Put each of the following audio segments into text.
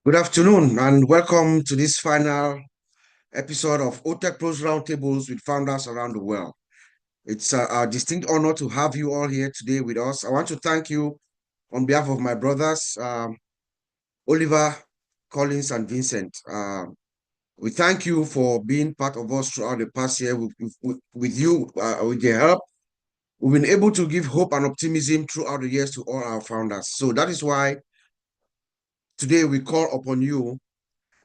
Good afternoon and welcome to this final episode of OTECH PROS Roundtables with founders around the world. It's a distinct honor to have you all here today with us. I want to thank you on behalf of my brothers, Oliver, Collins, and Vincent. We thank you for being part of us throughout the past year. With you, with your help, we've been able to give hope and optimism throughout the years to all our founders. So that is why today we call upon you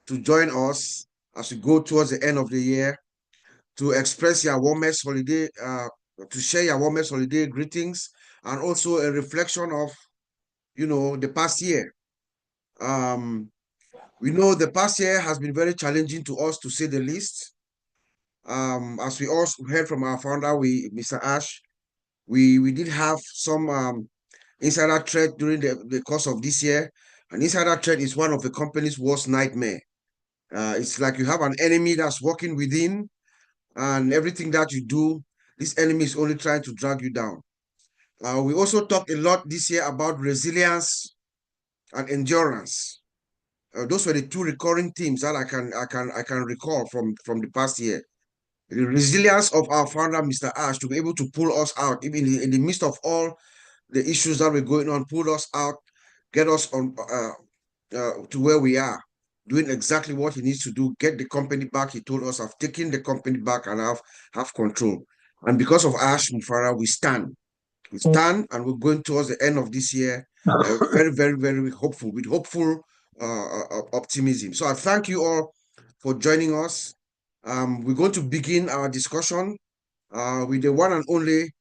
to join us as we go towards the end of the year to express your warmest holiday, to share your warmest holiday greetings and also a reflection of, the past year. We know the past year has been very challenging to us, to say the least. As we also heard from our founder, Mr. Ash, we did have some insider threat during the course of this year. An insider threat is one of the company's worst nightmare. It's like you have an enemy that's working within, and everything that you do, this enemy is only trying to drag you down. We also talked a lot this year about resilience and endurance. Those were the two recurring themes that I can recall from the past year. The resilience of our founder, Mr. Ash, to be able to pull us out, even in the midst of all the issues that were going on, pull us out, get us on to where we are, doing exactly what he needs to do, get the company back. He told us, I've taken the company back and have control. And because of Ash Mufara, we stand. We stand and we're going towards the end of this year, very, very, very hopeful, with hopeful optimism. So I thank you all for joining us. We're going to begin our discussion with the one and only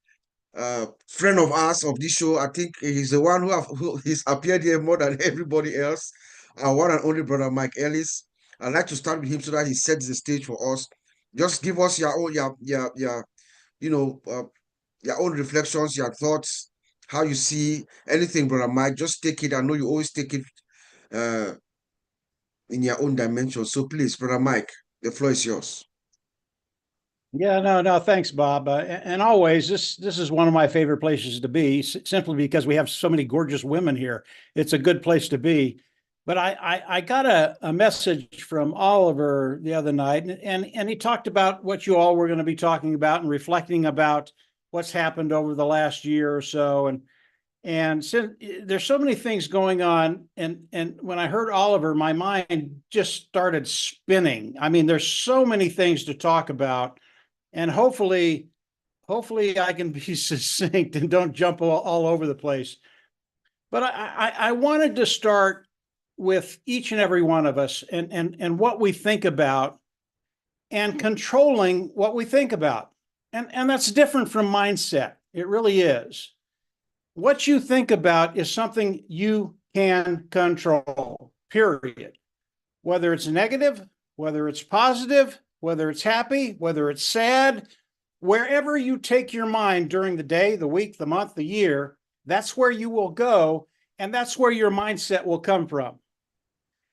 friend of ours of this show. I think he's the one who he's appeared here more than everybody else. Our one and only brother Mike Ellis. I'd like to start with him so that he sets the stage for us. Just give us your own your own reflections, your thoughts, how you see anything, brother Mike. Just take it. I know you always take it in your own dimension. So please, brother Mike, the floor is yours. Yeah, no, thanks, Bob. And always, this is one of my favorite places to be, simply because we have so many gorgeous women here. It's a good place to be. But I got a message from Oliver the other night, and he talked about what you all were going to be talking about and reflecting about what's happened over the last year or so. And since there's so many things going on, and when I heard Oliver, my mind just started spinning. I mean, there's so many things to talk about. And hopefully I can be succinct and don't jump all over the place. But I wanted to start with each and every one of us and what we think about and controlling what we think about. And that's different from mindset. It really is. What you think about is something you can control, period. Whether it's negative, whether it's positive, whether it's happy, whether it's sad, wherever you take your mind during the day, the week, the month, the year, that's where you will go, and that's where your mindset will come from.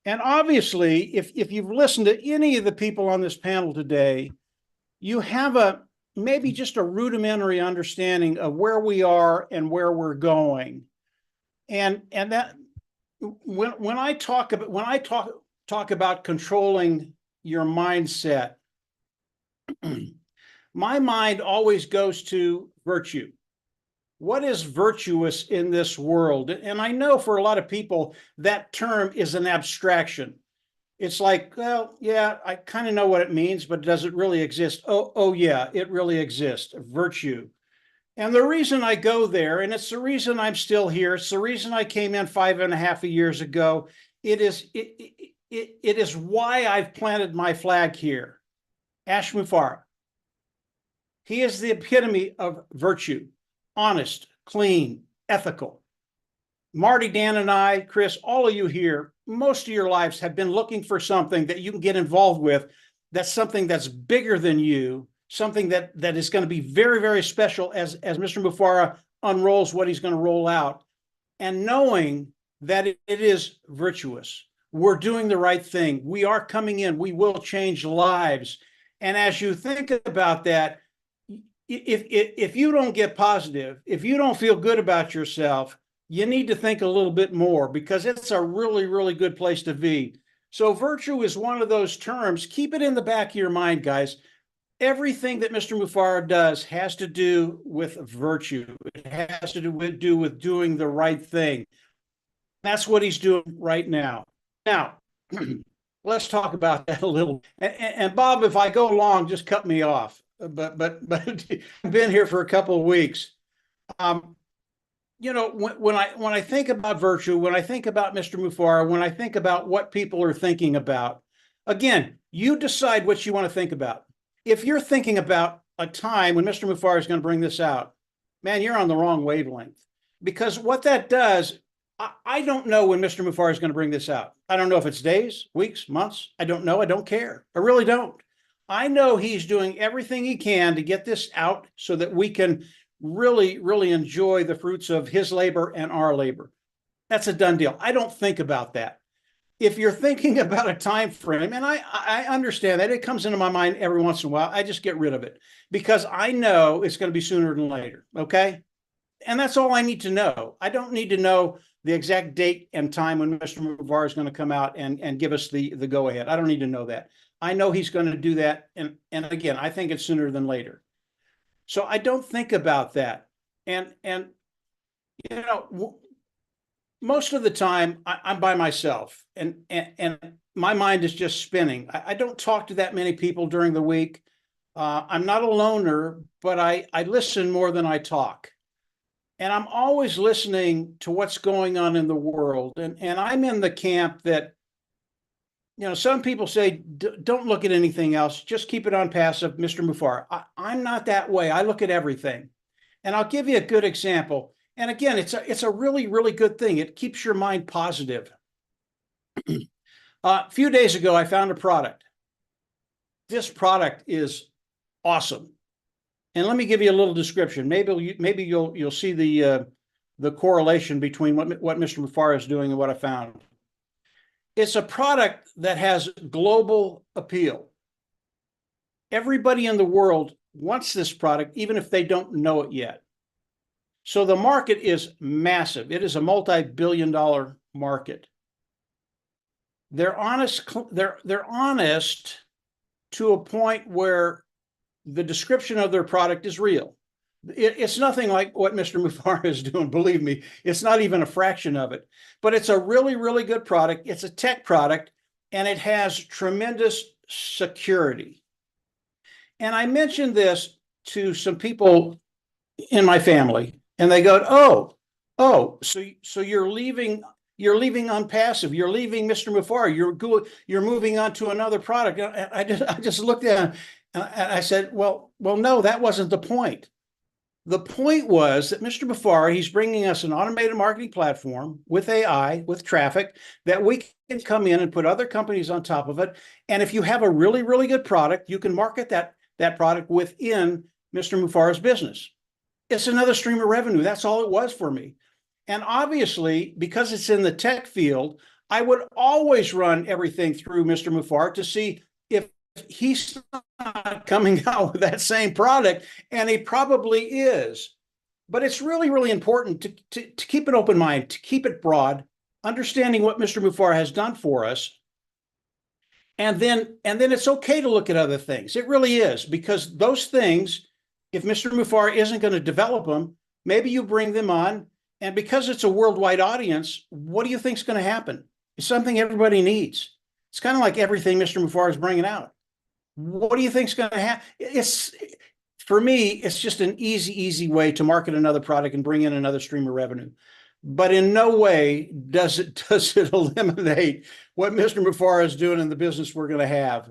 And obviously, if you've listened to any of the people on this panel today, you have maybe just a rudimentary understanding of where we are and where we're going. And that when I talk about controlling your mindset, my mind always goes to virtue. What is virtuous in this world? And I know for a lot of people, that term is an abstraction. It's like, well, yeah, I kind of know what it means, but does it really exist? Oh, yeah, it really exists, virtue. And the reason I go there, and it's the reason I'm still here, it's the reason I came in 5.5 years ago, it is why I've planted my flag here. Ash Mufara. He is the epitome of virtue, honest, clean, ethical. Marty, Dan, and I, Chris, all of you here, most of your lives have been looking for something that you can get involved with, that's something that's bigger than you, something that is going to be very, very special as Mr. Mufara unrolls what he's going to roll out, and knowing that it is virtuous. We're doing the right thing. We are coming in. We will change lives. And as you think about that, if you don't get positive, if you don't feel good about yourself, you need to think a little bit more, because it's a really, really good place to be. So virtue is one of those terms. Keep it in the back of your mind, guys. Everything that Mr. Mufareh does has to do with virtue. It has to do with doing the right thing. That's what he's doing right now. Now, let's talk about that a little. And Bob, if I go long, just cut me off. But I've been here for a couple of weeks. You know, when I think about virtue, when I think about Mr. Mufareh, when I think about what people are thinking about, again, you decide what you want to think about. If you're thinking about a time when Mr. Mufareh is going to bring this out, man, you're on the wrong wavelength. Because what that does, I don't know when Mr. Mufareh is going to bring this out. I don't know if it's days, weeks, months. I don't know. I don't care. I really don't. I know he's doing everything he can to get this out so that we can really, really enjoy the fruits of his labor and our labor. That's a done deal. I don't think about that. If you're thinking about a time frame, and I understand that, it comes into my mind every once in a while, I just get rid of it because I know it's going to be sooner than later. Okay. And that's all I need to know. I don't need to know the exact date and time when Mr. Mufareh is going to come out and give us the go ahead. I don't need to know that. I know he's going to do that. And again, I think it's sooner than later. So I don't think about that. And you know, most of the time I'm by myself and my mind is just spinning. I don't talk to that many people during the week. I'm not a loner, but I listen more than I talk. And I'm always listening to what's going on in the world. And I'm in the camp that, you know, some people say, don't look at anything else. Just keep it on passive, Mr. Mufareh. I'm not that way. I look at everything. And I'll give you a good example. And again, it's a really, really good thing. It keeps your mind positive. A few days ago, I found a product. This product is awesome. And let me give you a little description. Maybe you'll see the correlation between what Mr. Mufareh is doing and what I found. It's a product that has global appeal. Everybody in the world wants this product, even if they don't know it yet. So the market is massive. It is a multi-billion-dollar market. They're honest to a point where the description of their product is real. It's nothing like what Mr. Mufareh is doing, believe me. It's not even a fraction of it. But it's a really, really good product. It's a tech product, and it has tremendous security. And I mentioned this to some people in my family, and they go, so you're leaving ONPASSIVE, you're leaving Mr. Mufareh, you're moving on to another product. I just looked at him and I said, well, no, that wasn't the point. The point was that Mr. Mufareh, he's bringing us an automated marketing platform with AI, with traffic, that we can come in and put other companies on top of it. And if you have a really, really good product, you can market that product within Mr. Mufareh's business. It's another stream of revenue. That's all it was for me. And obviously, because it's in the tech field, I would always run everything through Mr. Mufareh to see if he's not coming out with that same product, and he probably is. But it's really, really important to keep an open mind, to keep it broad, understanding what Mr. Mufareh has done for us. And then it's okay to look at other things. It really is, because those things, if Mr. Mufareh isn't going to develop them, maybe you bring them on. And because it's a worldwide audience, what do you think is going to happen? It's something everybody needs. It's kind of like everything Mr. Mufareh is bringing out. What do you think is going to happen? For me, it's just an easy way to market another product and bring in another stream of revenue. But in no way does it eliminate what Mr. Mufareh is doing in the business we're going to have.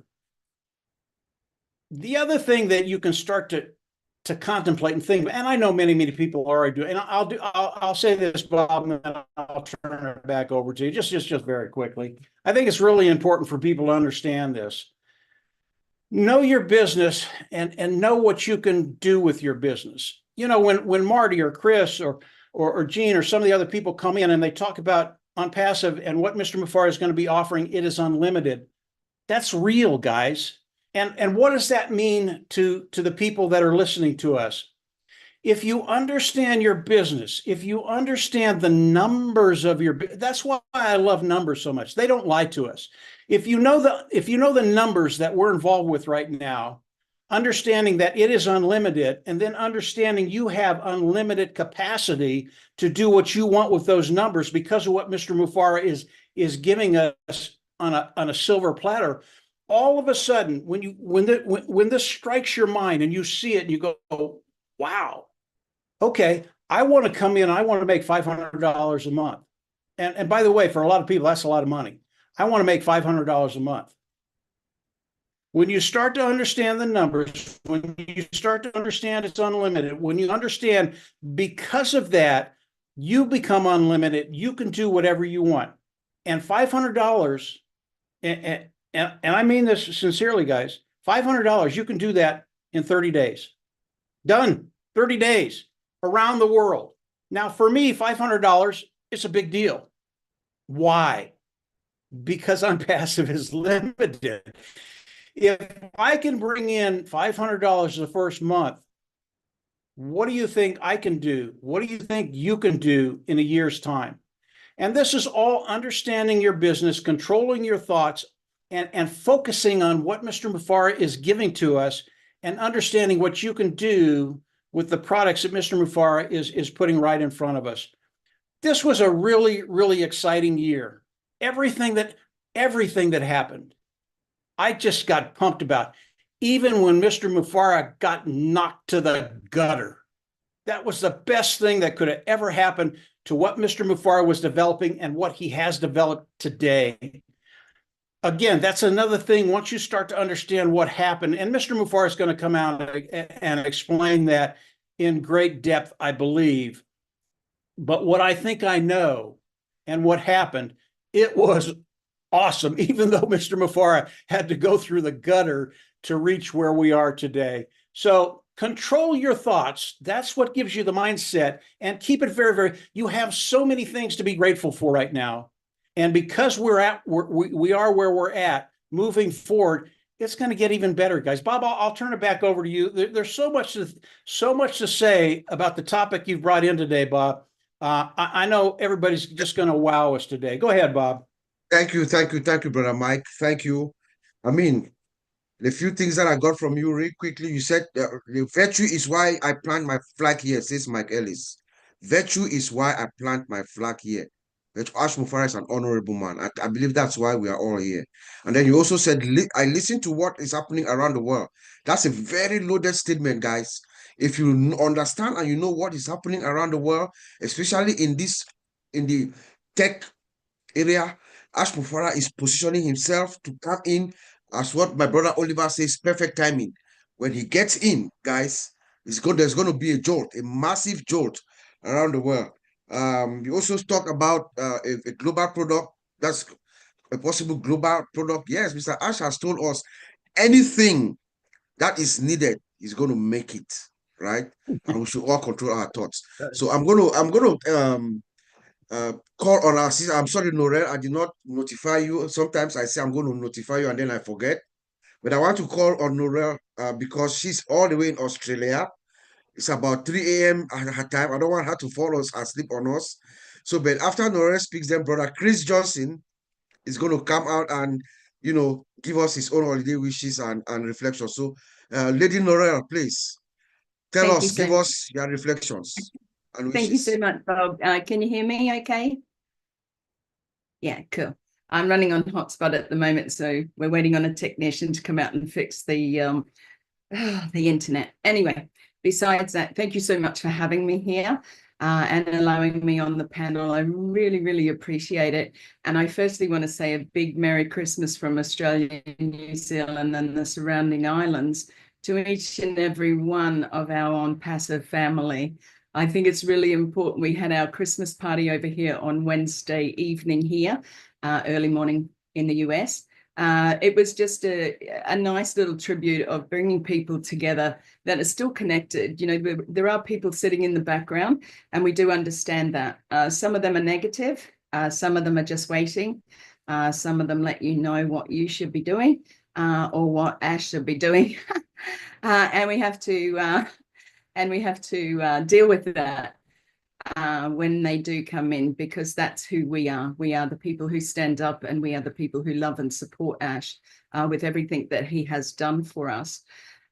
The other thing that you can start to contemplate and think, and I know many people already do, and I'll say this, Bob, and then I'll turn it back over to you just very quickly. I think it's really important for people to understand this. Know your business and know what you can do with your business. You know, when Marty or Chris or Gene or some of the other people come in and they talk about ONPASSIVE and what Mr. Mufareh is going to be offering, it is unlimited. That's real, guys. And what does that mean to the people that are listening to us? If you understand your business, if you understand the numbers of your, that's why I love numbers so much. They don't lie to us. If you know the numbers that we're involved with right now, understanding that it is unlimited, and then understanding you have unlimited capacity to do what you want with those numbers because of what Mr. Mufara is giving us on a silver platter. All of a sudden, when this strikes your mind and you see it and you go, wow, okay, I want to come in, I want to make $500 a month. And by the way, for a lot of people, that's a lot of money. I want to make $500 a month. When you start to understand the numbers, when you start to understand it's unlimited, when you understand because of that, you become unlimited, you can do whatever you want. And $500, and I mean this sincerely, guys, $500, you can do that in 30 days. Done, 30 days around the world. Now, for me, $500 is a big deal. Why? Because ONPASSIVE is limited. If I can bring in $500 the first month, what do you think I can do? What do you think you can do in a year's time? And this is all understanding your business, controlling your thoughts, and focusing on what Mr. Mufara is giving to us and understanding what you can do with the products that Mr. Mufara is putting right in front of us. This was a really, really exciting year. Everything that happened, I just got pumped about. Even when Mr. Mufara got knocked to the gutter, that was the best thing that could have ever happened to what Mr. Mufara was developing and what he has developed today. Again, that's another thing. Once you start to understand what happened, and Mr. Mufara is going to come out and explain that in great depth, I believe. But what I think I know and what happened, it was awesome, even though Mr. Mufara had to go through the gutter to reach where we are today. So control your thoughts. That's what gives you the mindset, and keep it very, very, you have so many things to be grateful for right now. And because we are where we're at moving forward, it's going to get even better, guys. Bob, I'll turn it back over to you. There's so much to say about the topic you've brought in today, Bob. I know everybody's just going to wow us today. Go ahead, Bob. Thank you, Brother Mike. Thank you. I mean, the few things that I got from you really quickly, you said the virtue is why I plant my flag here, says Mike Ellis. Virtue is why I plant my flag here. But Ash Mufara is an honorable man. I believe that's why we are all here. And then you also said, I listen to what is happening around the world. That's a very loaded statement, guys. If you understand and you know what is happening around the world, especially in the tech area, Ash Mufara is positioning himself to come in as what my brother Oliver says, perfect timing. When he gets in, guys, there's going to be a jolt, a massive jolt around the world. You also talk about a global product. That's a possible global product. Yes, Mr. Ash has told us anything that is needed is going to make it, right? And we should all control our thoughts. So I'm going to call on our sister. I'm sorry, Norel, I did not notify you. Sometimes I say I'm going to notify you and then I forget. But I want to call on Norel because she's all the way in Australia. It's about 3 a.m. at her time. I don't want her to fall asleep on us. So, but after Norel speaks, then Brother Chris Johnson is going to come out and, give us his own holiday wishes and reflections. So, Lady Norel, please tell Thank you us, so give much. us your reflections and Thank you so wishes. much, Bob. Can you hear me okay? Yeah, cool. I'm running on hotspot at the moment, so we're waiting on a technician to come out and fix the internet. Anyway, besides that, thank you so much for having me here and allowing me on the panel. I really, really appreciate it. And I firstly want to say a big Merry Christmas from Australia, New Zealand, and the surrounding islands to each and every one of our ONPASSIVE family. I think it's really important. We had our Christmas party over here on Wednesday evening here, early morning in the US. It was just a nice little tribute of bringing people together that are still connected. You know, there are people sitting in the background, and we do understand that. Some of them are negative. Some of them are just waiting. Some of them let you know what you should be doing or what Ash should be doing. And we have to... and we have to deal with that when they do come in, because that's who we are. We are the people who stand up, and we are the people who love and support Ash with everything that he has done for us.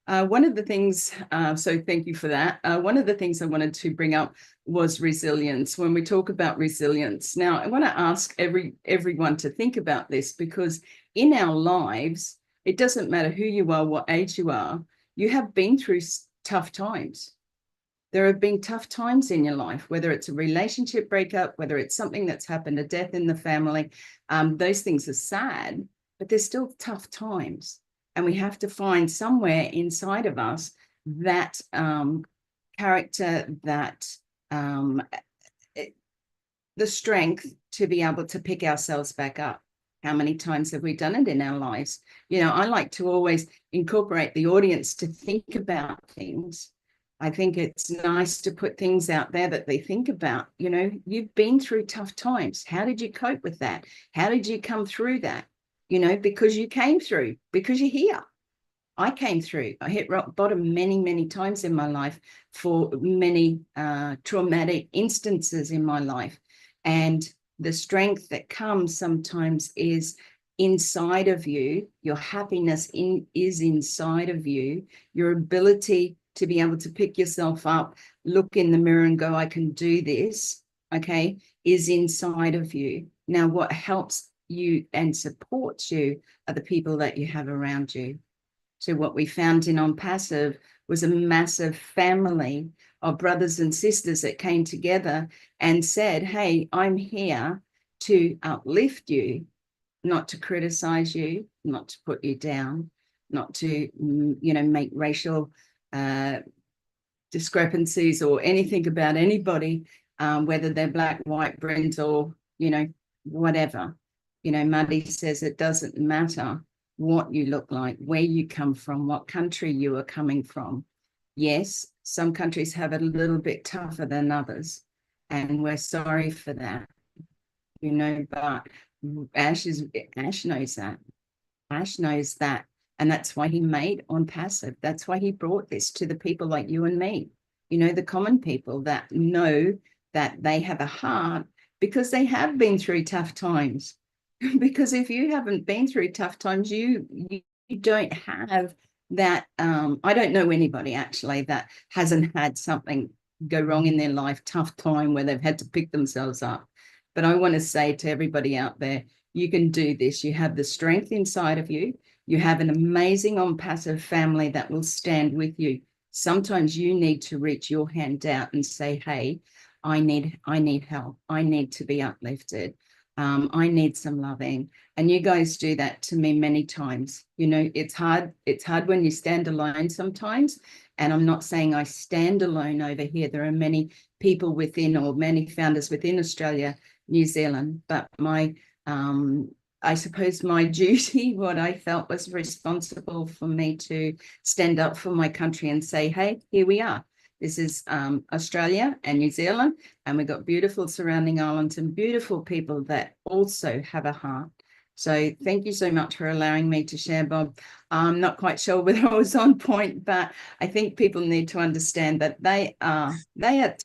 One of the things, so thank you for that. One of the things I wanted to bring up was resilience. When we talk about resilience, now I want to ask everyone to think about this, because in our lives, it doesn't matter who you are, what age you are, you have been through tough times. There have been tough times in your life, whether it's a relationship breakup, whether it's something that's happened, a death in the family. Those things are sad, but they're still tough times. And we have to find somewhere inside of us that character, that the strength to be able to pick ourselves back up. How many times have we done it in our lives? You know, I like to always incorporate the audience to think about things. I think it's nice to put things out there that they think about. You know, you've been through tough times. How did you cope with that? How did you come through that? You know, because you came through, because you're here. I came through. I hit rock bottom many, many times in my life for many traumatic instances in my life. And the strength that comes sometimes is inside of you. Your happiness is inside of you. Your ability to be able to pick yourself up, look in the mirror and go, I can do this, okay, is inside of you. Now, what helps you and supports you are the people that you have around you. So what we found in ONPASSIVE was a massive family of brothers and sisters that came together and said, hey, I'm here to uplift you, not to criticize you, not to put you down, not to, you know, make racial discrepancies or anything about anybody, whether they're black, white, Brent, or, you know, whatever. You know, Muddy says it doesn't matter what you look like, where you come from, what country you are coming from. Yes, some countries have it a little bit tougher than others, and we're sorry for that, you know, but Ash knows that. Ash knows that. And that's why he made ONPASSIVE. That's why he brought this to the people like you and me, you know, the common people that know that they have a heart because they have been through tough times. Because if you haven't been through tough times, you don't have that. I don't know anybody actually that hasn't had something go wrong in their life, tough time where they've had to pick themselves up. But I want to say to everybody out there, you can do this. You have the strength inside of you. You have an amazing ONPASSIVE family that will stand with you. Sometimes you need to reach your hand out and say, hey, I need help. I need to be uplifted. I need some loving. And you guys do that to me many times. You know, it's hard. It's hard when you stand alone sometimes. And I'm not saying I stand alone over here. There are many people within, or many founders within Australia, New Zealand, but I suppose my duty, what I felt was responsible for me to stand up for my country and say, hey, here we are. This is Australia and New Zealand, and we've got beautiful surrounding islands and beautiful people that also have a heart. So thank you so much for allowing me to share, Bob. I'm not quite sure whether I was on point, but I think people need to understand that they are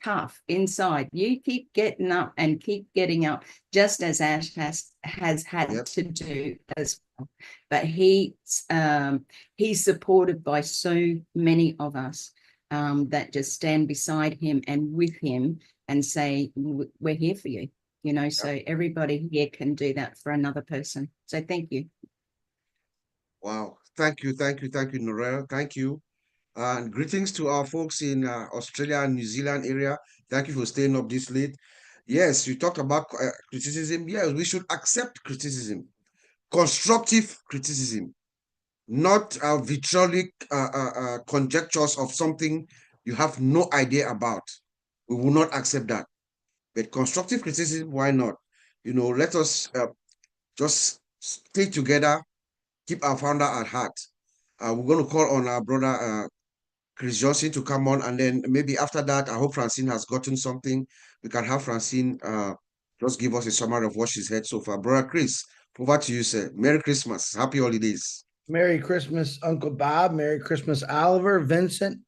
tough inside. You keep getting up and keep getting up, just as Ash has had to do as well. But he's supported by so many of us that just stand beside him and with him and say, we're here for you. You know, so everybody here can do that for another person. So thank you. Wow. Thank you, Norel. Thank you. And greetings to our folks in Australia and New Zealand area. Thank you for staying up this late. Yes, you talked about criticism. Yes, we should accept criticism, constructive criticism, not vitriolic conjectures of something you have no idea about. We will not accept that. But constructive criticism, why not? You know, let us just stay together, keep our founder at heart. We're going to call on our brother Chris Johnson to come on, and then maybe after that, I hope Francine has gotten something. We can have Francine just give us a summary of what she's heard so far. Brother Chris, over to you, sir. Merry Christmas. Happy holidays. Merry Christmas, Uncle Bob. Merry Christmas, Oliver, Vincent,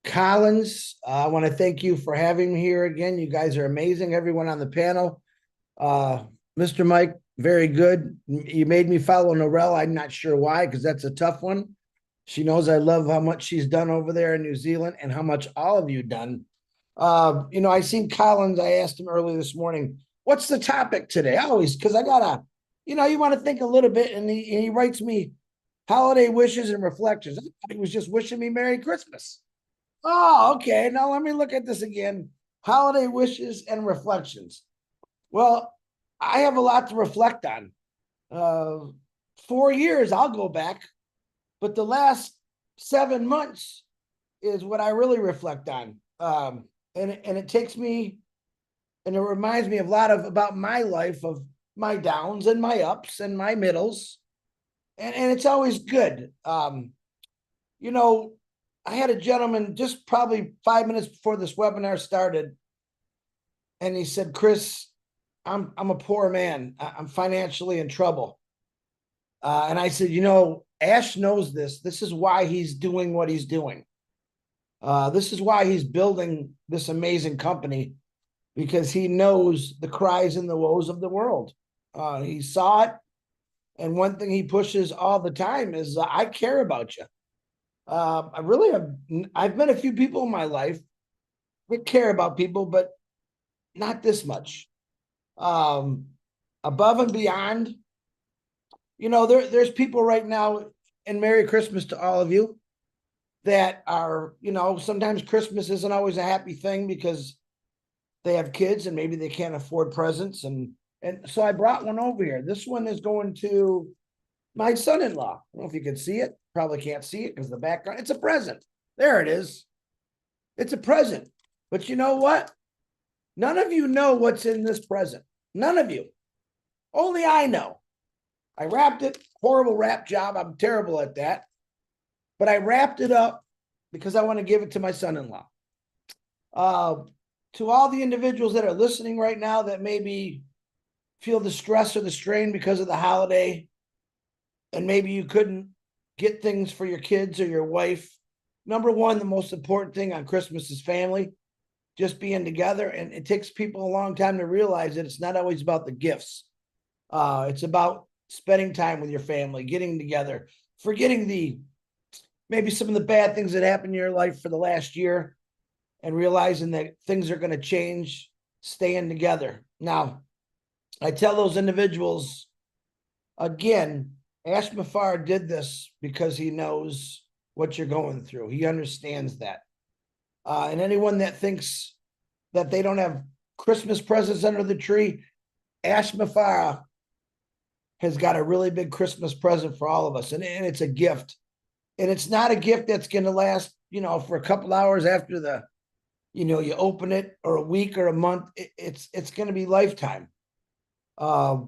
Collins, I want to thank you for having me here again. You guys are amazing, everyone on the panel. Mr. Mike, very good. You made me follow Norelle. I'm not sure why, because that's a tough one. She knows I love how much she's done over there in New Zealand and how much all of you done. I seen Collins. I asked him early this morning, what's the topic today? I always, because I gotta, you want to think a little bit, and he writes me holiday wishes and reflections. I thought he was just wishing me Merry Christmas. Oh, okay. Now let me look at this again. Holiday wishes and reflections. Well, I have a lot to reflect on. 4 years, I'll go back, but the last 7 months is what I really reflect on. And it takes me, and it reminds me a lot about my life, of my downs and my ups and my middles. And it's always good. I had a gentleman just probably 5 minutes before this webinar started, and he said, Chris, I'm a poor man. I'm financially in trouble. And I said, Ash knows this. This is why he's doing what he's doing. This is why he's building this amazing company, because he knows the cries and the woes of the world. He saw it. And one thing he pushes all the time is, I care about you. I've met a few people in my life that care about people, but not this much. Above and beyond, there's people right now, and Merry Christmas to all of you, that are, sometimes Christmas isn't always a happy thing because they have kids and maybe they can't afford presents. And so I brought one over here. This one is going to my son-in-law. I don't know if you can see it. Probably can't see it because the background. It's a present. There it is. It's a present. But you know what? None of you know what's in this present. None of you. Only I know. I wrapped it. Horrible wrap job. I'm terrible at that. But I wrapped it up because I want to give it to my son-in-law. To all the individuals that are listening right now that maybe feel the stress or the strain because of the holiday, and maybe you couldn't get things for your kids or your wife. Number one, the most important thing on Christmas is family, just being together. And it takes people a long time to realize that it's not always about the gifts. It's about spending time with your family, getting together, forgetting maybe some of the bad things that happened in your life for the last year, and realizing that things are going to change, staying together. Now, I tell those individuals, again, Ash Mafar did this because he knows what you're going through. He understands that. And anyone that thinks that they don't have Christmas presents under the tree, Ash Mafar has got a really big Christmas present for all of us. And it's a gift. And it's not a gift that's going to last, for a couple hours after you open it, or a week or a month. It's going to be lifetime. I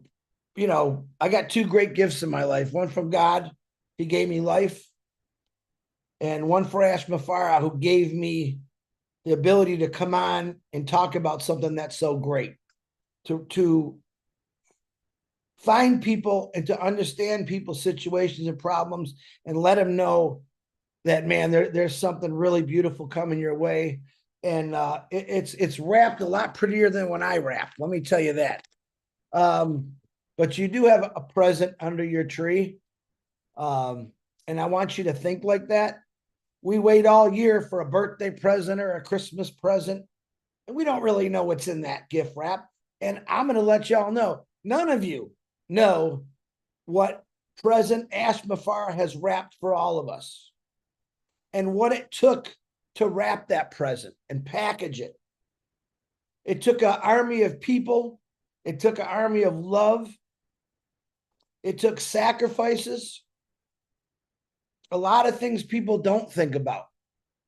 got 2 great gifts in my life. One from God, he gave me life. And one for Ash Mafara, who gave me the ability to come on and talk about something that's so great. To find people and to understand people's situations and problems, and let them know that, man, there's something really beautiful coming your way. And it's wrapped a lot prettier than when I wrapped. Let me tell you that. But you do have a present under your tree. And I want you to think like that. We wait all year for a birthday present or a Christmas present, and we don't really know what's in that gift wrap. And I'm going to let y'all know, none of you know what present Ash Mafar has wrapped for all of us, and what it took to wrap that present and package it. It took an army of people. It took an army of love. It took sacrifices. A lot of things people don't think about.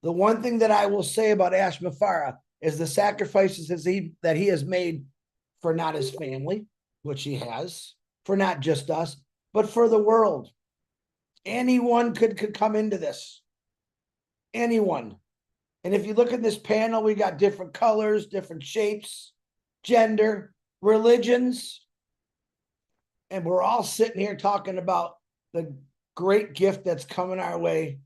The one thing that I will say about Ash Mafara is the sacrifices that he has made for not his family, which he has, for not just us, but for the world. Anyone could come into this. Anyone. And if you look at this panel, we got different colors, different shapes, gender, religions. And we're all sitting here talking about the great gift that's coming our way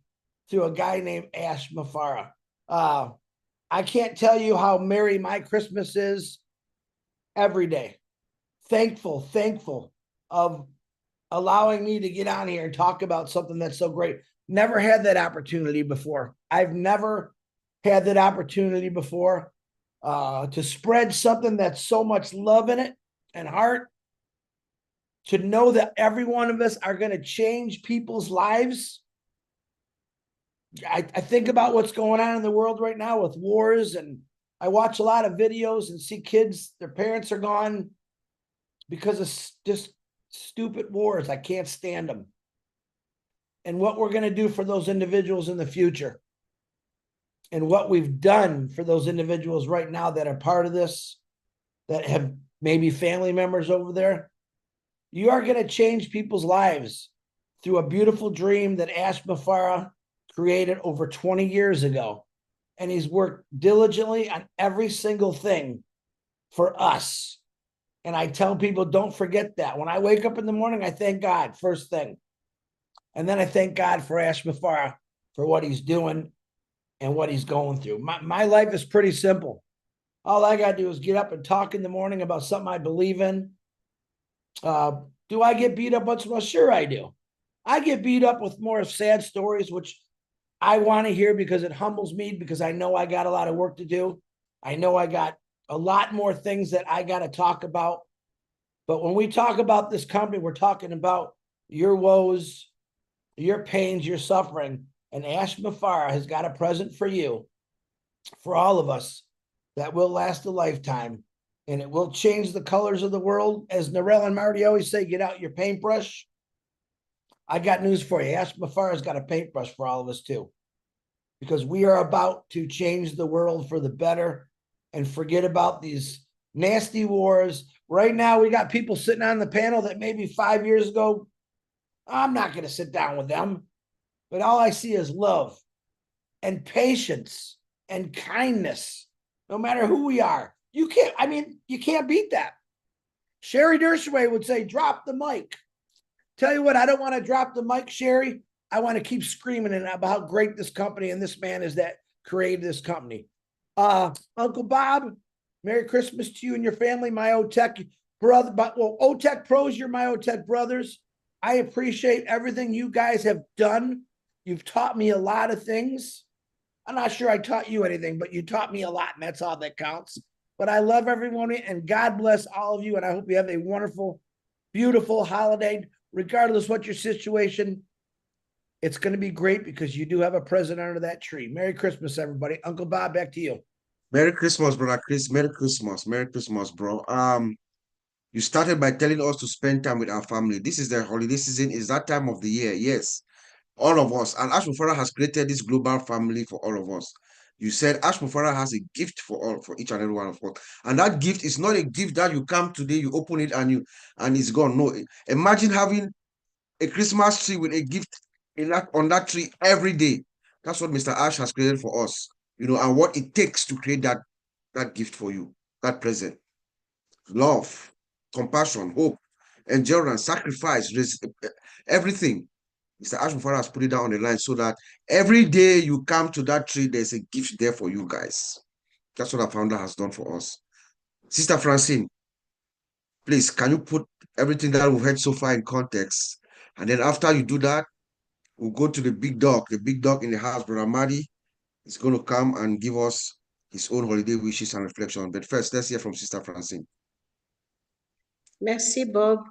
through a guy named Ash Mafara. I can't tell you how merry my Christmas is every day. Thankful of allowing me to get on here and talk about something that's so great. Never had that opportunity before. I've never had that opportunity before to spread something that's so much love in it and heart, to know that every one of us are going to change people's lives. I think about what's going on in the world right now with wars, and I watch a lot of videos and see kids, their parents are gone because of just stupid wars. I can't stand them. And what we're going to do for those individuals in the future, and what we've done for those individuals right now that are part of this, that have maybe family members over there. You are going to change people's lives through a beautiful dream that Ash Mafara created over 20 years ago. And he's worked diligently on every single thing for us. And I tell people, don't forget that. When I wake up in the morning, I thank God, first thing. And then I thank God for Ash Mafara for what he's doing and what he's going through. My life is pretty simple. All I got to do is get up and talk in the morning about something I believe in. Do I get beat up once in a while? Sure, I do. I get beat up with more sad stories, which I want to hear because it humbles me, because I know I got a lot of work to do. I know I got a lot more things that I got to talk about. But when we talk about this company, we're talking about your woes, your pains, your suffering. And Ash Mafara has got a present for you, for all of us, that will last a lifetime. And it will change the colors of the world. As Narelle and Marty always say, get out your paintbrush. I got news for you. Ash Mafara's got a paintbrush for all of us too. Because we are about to change the world for the better and forget about these nasty wars. Right now, we got people sitting on the panel that maybe 5 years ago, I'm not going to sit down with them. But all I see is love and patience and kindness, no matter who we are. You can't beat that. Sherry Dershowitz would say, drop the mic. Tell you what, I don't want to drop the mic, Sherry. I want to keep screaming about how great this company and this man is that created this company. Uncle Bob, Merry Christmas to you and your family, my OTECH brother. Well, OTECH Pros, you're my OTECH brothers. I appreciate everything you guys have done. You've taught me a lot of things. I'm not sure I taught you anything, but you taught me a lot, and that's all that counts. But I love everyone, and God bless all of you, and I hope you have a wonderful, beautiful holiday. Regardless what your situation, it's going to be great because you do have a present under that tree. Merry Christmas, everybody. Uncle Bob, back to you. Merry Christmas, brother Chris. Merry Christmas. Merry Christmas, bro. You started by telling us to spend time with our family. This is the holiday season. Is that time of the year? Yes. All of us. And Ash Mafara has created this global family for all of us. You said Ash Mafara has a gift for each and every one of us. And that gift is not a gift that you come today, you open it and it's gone. No. Imagine having a Christmas tree with a gift on that tree every day. That's what Mr. Ash has created for us, and what it takes to create that gift for you, that present. Love, compassion, hope, endurance, sacrifice, everything. Mr. Ash Mafara has put it down on the line so that every day you come to that tree, there's a gift there for you guys. That's what our founder has done for us. Sister Francine, please, can you put everything that we've heard so far in context? And then after you do that, we'll go to the big dog in the house, Brother Madi. Is going to come and give us his own holiday wishes and reflection. But first, let's hear from Sister Francine. Merci Bob.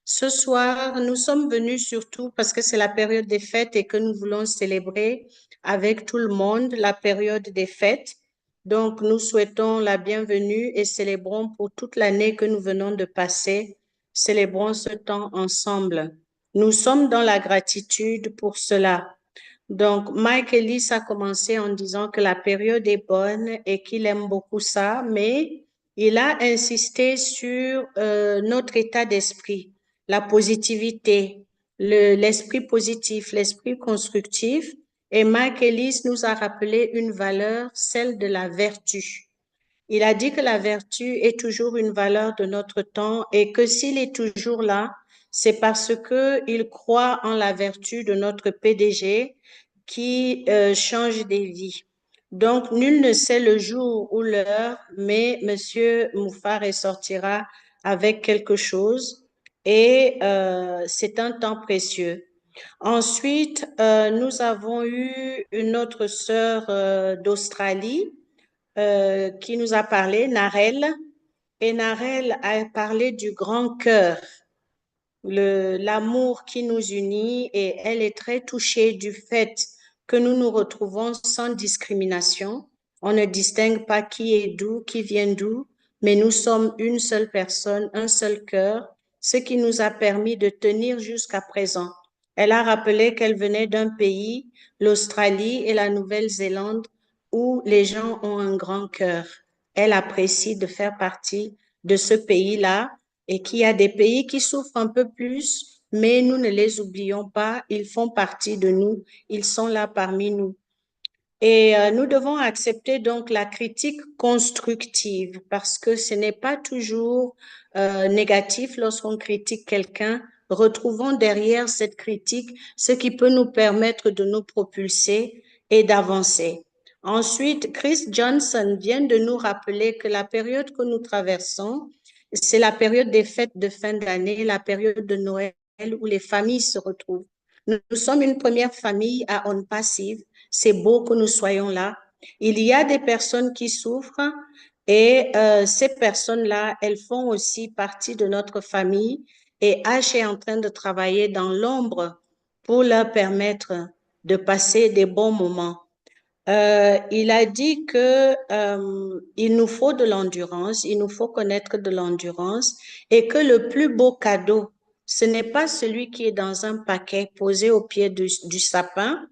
Ce soir, nous sommes venus surtout parce que c'est la période des fêtes et que nous voulons célébrer avec tout le monde la période des fêtes. Donc, nous souhaitons la bienvenue et célébrons pour toute l'année que nous venons de passer. Célébrons ce temps ensemble. Nous sommes dans la gratitude pour cela. Donc, Mike Ellis a commencé en disant que la période est bonne et qu'il aime beaucoup ça, mais il a insisté sur notre état d'esprit, la positivité, l'esprit positif, l'esprit constructif. Et Mike Ellis nous a rappelé une valeur, celle de la vertu. Il a dit que la vertu est toujours une valeur de notre temps et que s'il est toujours là, c'est parce qu'il croit en la vertu de notre PDG qui change des vies. Donc, nul ne sait le jour ou l'heure, mais Monsieur Mouffare sortira avec quelque chose et c'est un temps précieux. Ensuite, nous avons eu une autre sœur d'Australie qui nous a parlé, Narelle, et Narelle a parlé du grand cœur, l'amour qui nous unit, et elle est très touchée du fait que nous nous retrouvons sans discrimination. On ne distingue pas qui est d'où, qui vient d'où, mais nous sommes une seule personne, un seul cœur, ce qui nous a permis de tenir jusqu'à présent. Elle a rappelé qu'elle venait d'un pays, l'Australie et la Nouvelle-Zélande, où les gens ont un grand cœur. Elle apprécie de faire partie de ce pays-là et qu'il y a des pays qui souffrent un peu plus, mais nous ne les oublions pas, ils font partie de nous, ils sont là parmi nous. Et nous devons accepter donc la critique constructive parce que ce n'est pas toujours négatif lorsqu'on critique quelqu'un. Retrouvons derrière cette critique ce qui peut nous permettre de nous propulser et d'avancer. Ensuite, Chris Johnson vient de nous rappeler que la période que nous traversons, c'est la période des fêtes de fin d'année, la période de Noël où les familles se retrouvent. Nous sommes une première famille à ONPASSIVE. C'est beau que nous soyons là. Il y a des personnes qui souffrent et ces personnes-là, elles font aussi partie de notre famille et H est en train de travailler dans l'ombre pour leur permettre de passer des bons moments. Il a dit que il nous faut de l'endurance, il nous faut connaître de l'endurance et que le plus beau cadeau, ce n'est pas celui qui est dans un paquet posé au pied du sapin,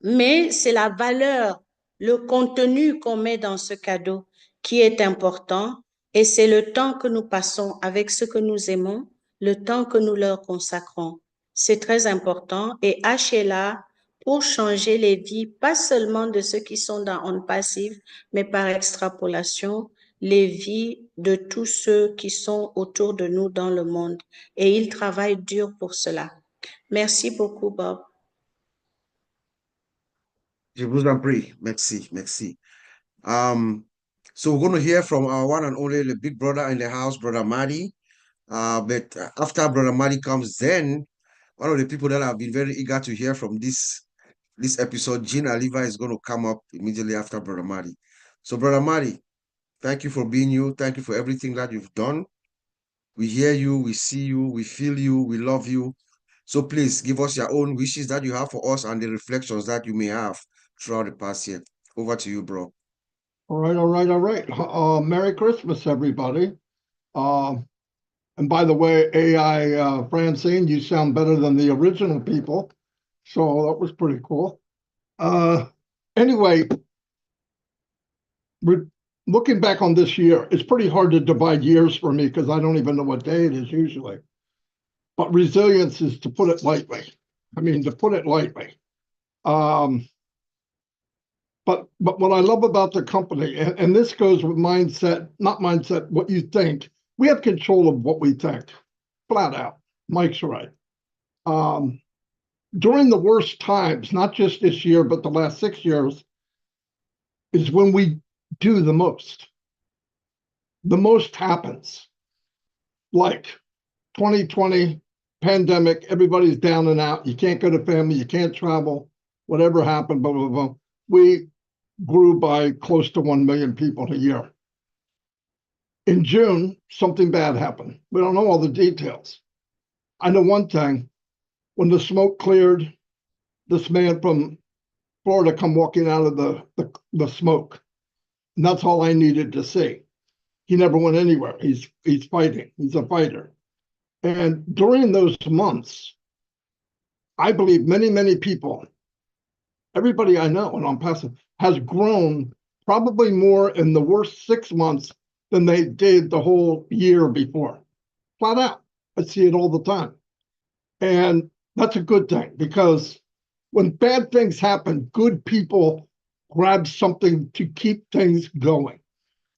mais c'est la valeur, le contenu qu'on met dans ce cadeau qui est important et c'est le temps que nous passons avec ceux que nous aimons, le temps que nous leur consacrons. C'est très important et H est là pour changer les vies, pas seulement de ceux qui sont dans ONPASSIVE, mais par extrapolation, les vies de tous ceux qui sont autour de nous dans le monde. Et il travaille dur pour cela. Merci beaucoup, Bob. Je vous en prie. Merci, merci. So we're going to hear from our one and only the big brother in the house, Brother Madi. But after Brother Madi comes, then one of the people that I've been very eager to hear from this episode, Jean Aliva, is going to come up immediately after Brother Madi. So Brother Madi, thank you for being you. Thank you for everything that you've done. We hear you, we see you, we feel you, we love you. So please give us your own wishes that you have for us and the reflections that you may have throughout the past year. Over to you, bro. All right, all right, all right. Merry Christmas, everybody. And by the way, AI Francine, you sound better than the original people. So that was pretty cool. Anyway, we're looking back on this year. It's pretty hard to divide years for me because I don't even know what day it is usually. But resilience is, to put it lightly. I mean, to put it lightly. But what I love about the company, and this goes with mindset, not mindset, what you think. We have control of what we think, flat out. Mike's right. During the worst times, not just this year, but the last 6 years, is when we do the most. The most happens. Like 2020, pandemic, everybody's down and out. You can't go to family, you can't travel, whatever happened, blah, blah, blah. We grew by close to 1 million people a year. In June, something bad happened. We don't know all the details. I know one thing. When the smoke cleared, this man from Florida come walking out of the smoke. And that's all I needed to see. He never went anywhere. He's fighting. He's a fighter. And during those months, I believe many, many people, everybody I know and ONPASSIVE, has grown probably more in the worst 6 months than they did the whole year before. Flat out. I see it all the time. And that's a good thing because when bad things happen, good people grab something to keep things going.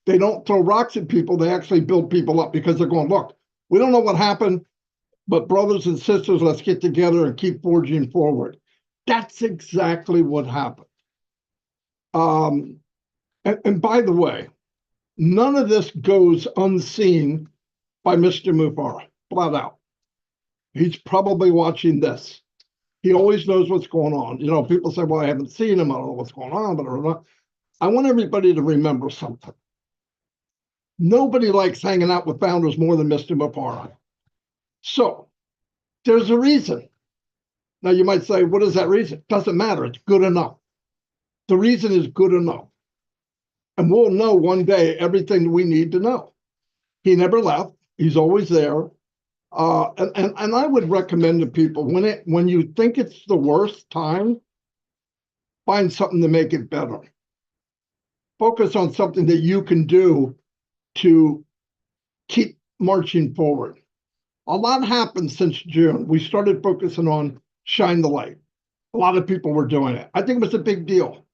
They don't throw rocks at people. They actually build people up because they're going, look, we don't know what happened, but brothers and sisters, let's get together and keep forging forward. That's exactly what happened. And by the way, none of this goes unseen by Mr. Mufara, flat out. He's probably watching this. He always knows what's going on. You know, people say, well, I haven't seen him. I don't know what's going on, but I want everybody to remember something. Nobody likes hanging out with founders more than Mr. Mufara. So there's a reason. Now you might say, what is that reason? Doesn't matter. It's good enough. The reason is good enough. And we'll know one day everything we need to know. He never left. He's always there. And I would recommend to people, when you think it's the worst time, find something to make it better. Focus on something that you can do to keep marching forward. A lot happened since June. We started focusing on shine the light. A lot of people were doing it. I think it was a big deal.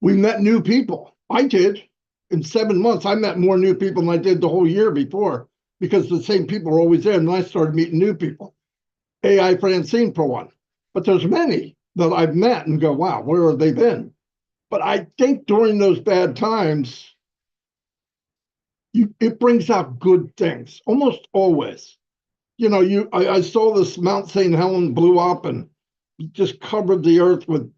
We met new people. I did. In 7 months, I met more new people than I did the whole year before, because the same people are always there. And then I started meeting new people. AI Francine, for one. But there's many that I've met and go, wow, where have they been? But I think during those bad times, it brings out good things, almost always. You know, I saw this Mount St. Helens blew up and just covered the earth with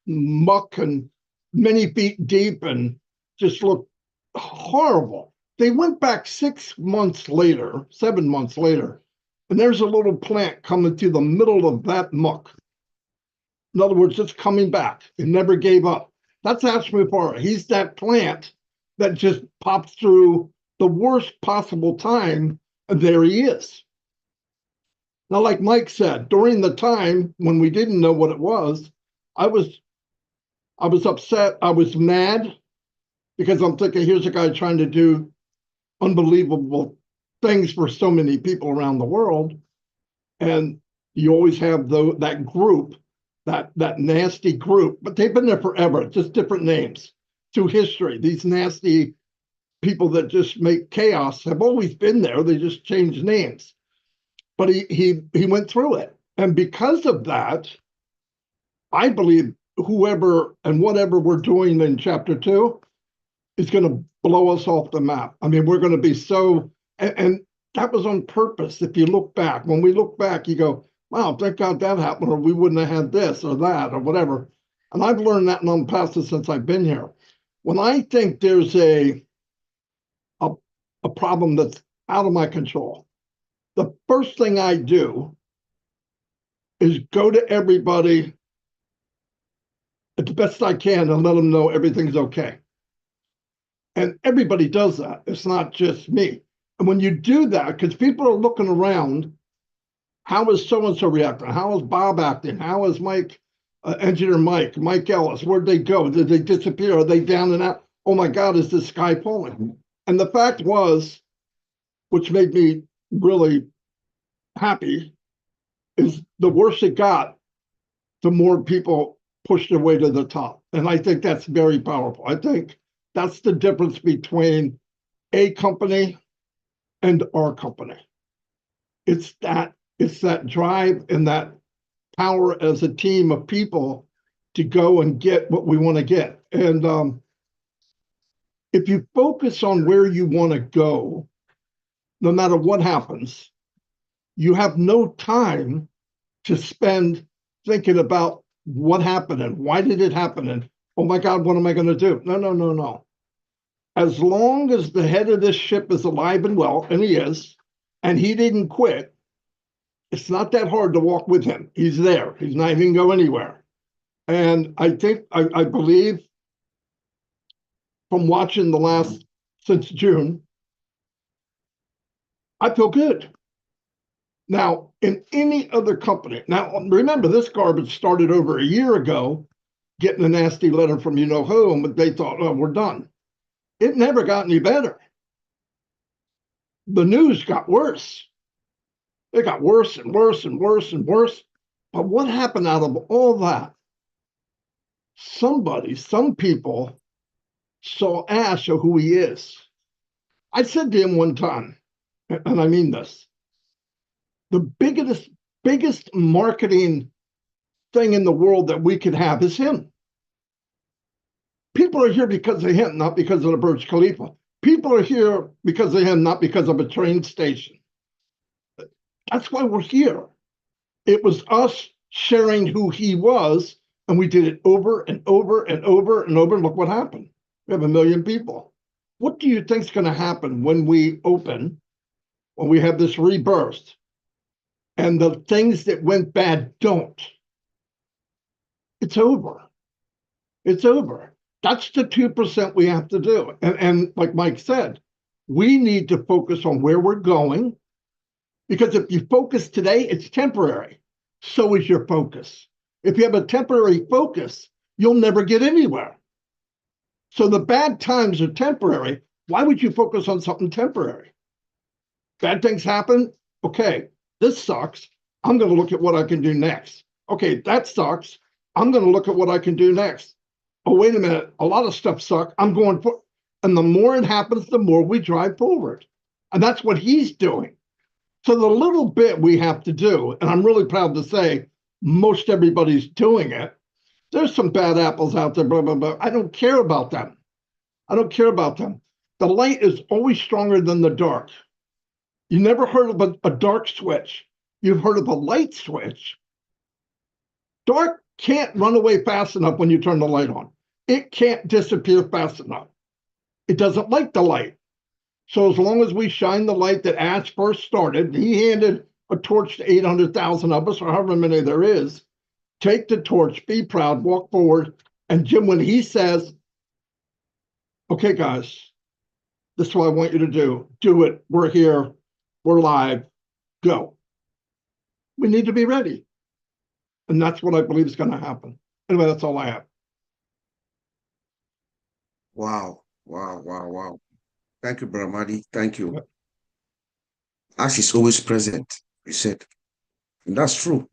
muck and many feet deep and just looked horrible. They went back 7 months later, and there's a little plant coming through the middle of that muck. In other words, it's coming back. It never gave up. That's Ash Mufara. He's that plant that just pops through the worst possible time, and there he is. Now, like Mike said, during the time when we didn't know what it was, I was upset. I was mad because I'm thinking, here's a guy trying to do unbelievable things for so many people around the world. And you always have that group, that nasty group, but they've been there forever, just different names through history. These nasty people that just make chaos have always been there. They just changed names. But he went through it. And because of that, I believe whoever and whatever we're doing in chapter 2 is going to blow us off the map. I mean, we're going to be so, and that was on purpose. If you look back, when we look back, you go, wow, thank God that happened, or we wouldn't have had this or that or whatever. And I've learned that in ONPASSIVE since I've been here. When I think there's a problem that's out of my control, the first thing I do is go to everybody at the best I can and let them know everything's okay. And everybody does that. It's not just me. And when you do that, because people are looking around, how is so-and-so reacting? How is Bob acting? How is Mike, Engineer Mike Ellis? Where'd they go? Did they disappear? Are they down and out? Oh my God, is the sky falling? And the fact was, which made me really happy, is the worse it got, the more people pushed their way to the top. And I think that's very powerful. I think that's the difference between a company and our company. It's that drive and that power as a team of people to go and get what we want to get. And if you focus on where you want to go, no matter what happens, you have no time to spend thinking about what happened and why did it happen and, oh my God, what am I going to do? No. As long as the head of this ship is alive and well, and he is, and he didn't quit, it's not that hard to walk with him. He's there. He's not even go anywhere. And I think, I believe from watching since June, I feel good. Now, in any other company, now remember, this garbage started over a year ago, getting a nasty letter from you-know-who, and they thought, oh, we're done. It never got any better. The news got worse. It got worse and worse and worse and worse. But what happened out of all that? Some people saw Ash or who he is. I said to him one time, and I mean this, the biggest marketing thing in the world that we could have is him. People are here because of him, not because of the Burj Khalifa. People are here because of him, not because of a train station. That's why we're here. It was us sharing who he was, and we did it over and over and over and over. And look what happened. We have 1 million people. What do you think is going to happen when we open, when we have this rebirth, and the things that went bad don't? It's over. It's over. That's the 2% we have to do. And like Mike said, we need to focus on where we're going, because if you focus today, it's temporary. So is your focus. If you have a temporary focus, you'll never get anywhere. So the bad times are temporary. Why would you focus on something temporary? Bad things happen. Okay, this sucks. I'm going to look at what I can do next. Okay, that sucks. I'm going to look at what I can do next. Oh, wait a minute. A lot of stuff sucks. I'm going for, and the more it happens, the more we drive forward. And that's what he's doing. So the little bit we have to do, and I'm really proud to say most everybody's doing it. There's some bad apples out there, blah, blah, blah. I don't care about them. I don't care about them. The light is always stronger than the dark. You never heard of a dark switch. You've heard of a light switch. Dark can't run away fast enough when you turn the light on. It can't disappear fast enough. It doesn't like the light. So as long as we shine the light that Ash first started, he handed a torch to 800,000 of us, or however many there is. Take the torch, be proud, walk forward. And Jim, when he says, okay, guys, this is what I want you to do it. We're here. We're live. Go. We need to be ready. And that's what I believe is going to happen. Anyway, that's all I have. Wow. Wow. Wow. Wow. Thank you, Brother Madi. Thank you. Ash is always present, you said. And that's true.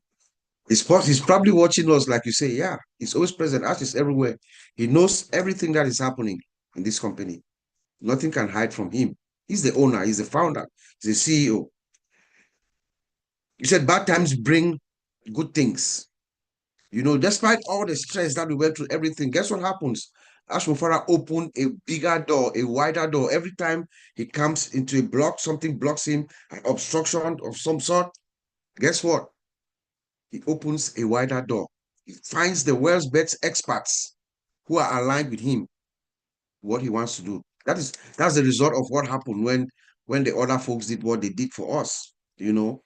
He's probably watching us, like you say. Yeah, he's always present. Ash is everywhere. He knows everything that is happening in this company. Nothing can hide from him. He's the owner. He's the founder. He's the CEO. You said bad times bring good things. You know, despite all the stress that we went through, everything, guess what happens? Ash Mufara opened a bigger door, a wider door. Every time he comes into a block, something blocks him, an obstruction of some sort. Guess what? He opens a wider door. He finds the world's best experts who are aligned with him, what he wants to do. That's the result of what happened when the other folks did what they did for us. You know,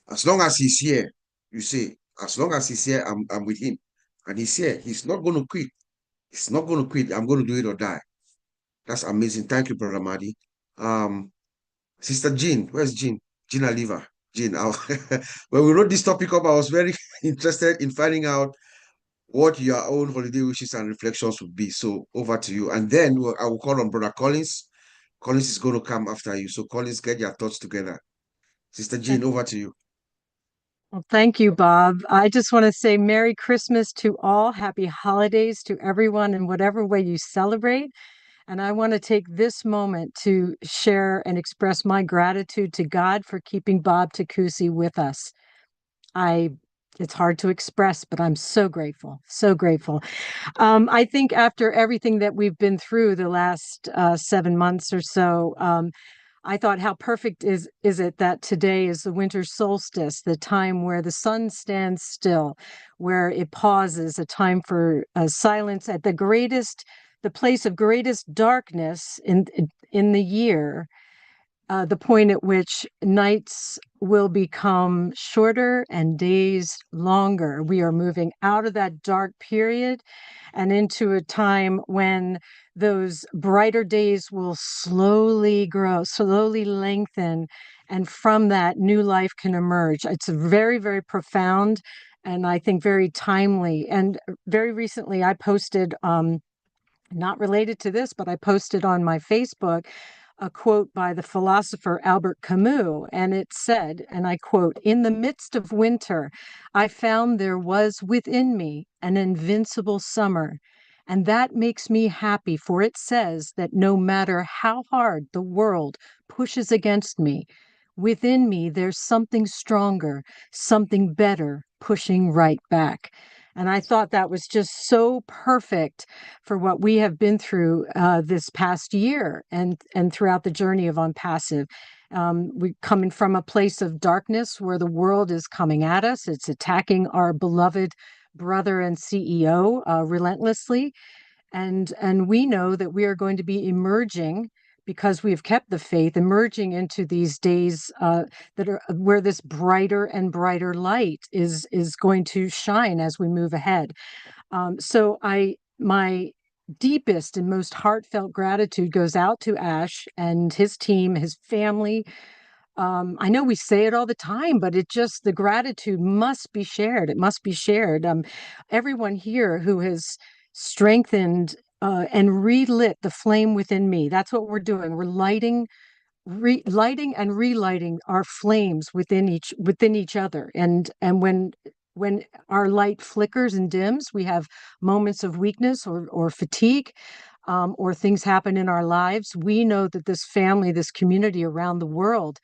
as long as he's here, you say, as long as he's here, I'm with him. And he's here. He's not going to quit. He's not going to quit. I'm going to do it or die. That's amazing. Thank you, Brother Madi. Sister Jean, where's Jean? Jean Oliver. Jean, when we wrote this topic up, I was very interested in finding out what your own holiday wishes and reflections would be. So over to you. And then I will call on Brother Collins. Collins is going to come after you. So Collins, get your thoughts together. Sister Jean, over to you. Well, thank you, Bob. I just want to say Merry Christmas to all. Happy holidays to everyone in whatever way you celebrate. And I want to take this moment to share and express my gratitude to God for keeping Bob Takusi with us. It's hard to express, but I'm so grateful, so grateful. I think after everything that we've been through the last 7 months or so, I thought, how perfect is it that today is the winter solstice, the time where the sun stands still, where it pauses, a time for silence at the place of greatest darkness in the year, the point at which nights will become shorter and days longer. We are moving out of that dark period and into a time when those brighter days will slowly grow, slowly lengthen, and from that, new life can emerge. It's very, very profound and I think very timely. And very recently, I posted, not related to this, but I posted on my Facebook a quote by the philosopher Albert Camus, and it said, and I quote, "In the midst of winter, I found there was within me an invincible summer, and that makes me happy, for it says that no matter how hard the world pushes against me, within me there's something stronger, something better pushing right back." And I thought that was just so perfect for what we have been through this past year and throughout the journey of ONPASSIVE. We're coming from a place of darkness where the world is coming at us. It's attacking our beloved brother and CEO relentlessly. And we know that we are going to be emerging, because we have kept the faith, emerging into these days that are where this brighter and brighter light is going to shine as we move ahead. So my deepest and most heartfelt gratitude goes out to Ash and his team, his family. I know we say it all the time, but the gratitude must be shared. It must be shared. Everyone here who has strengthened and relit the flame within me. That's what we're doing. We're lighting and relighting our flames within each other. And when our light flickers and dims, we have moments of weakness or fatigue, or things happen in our lives. We know that this family, this community around the world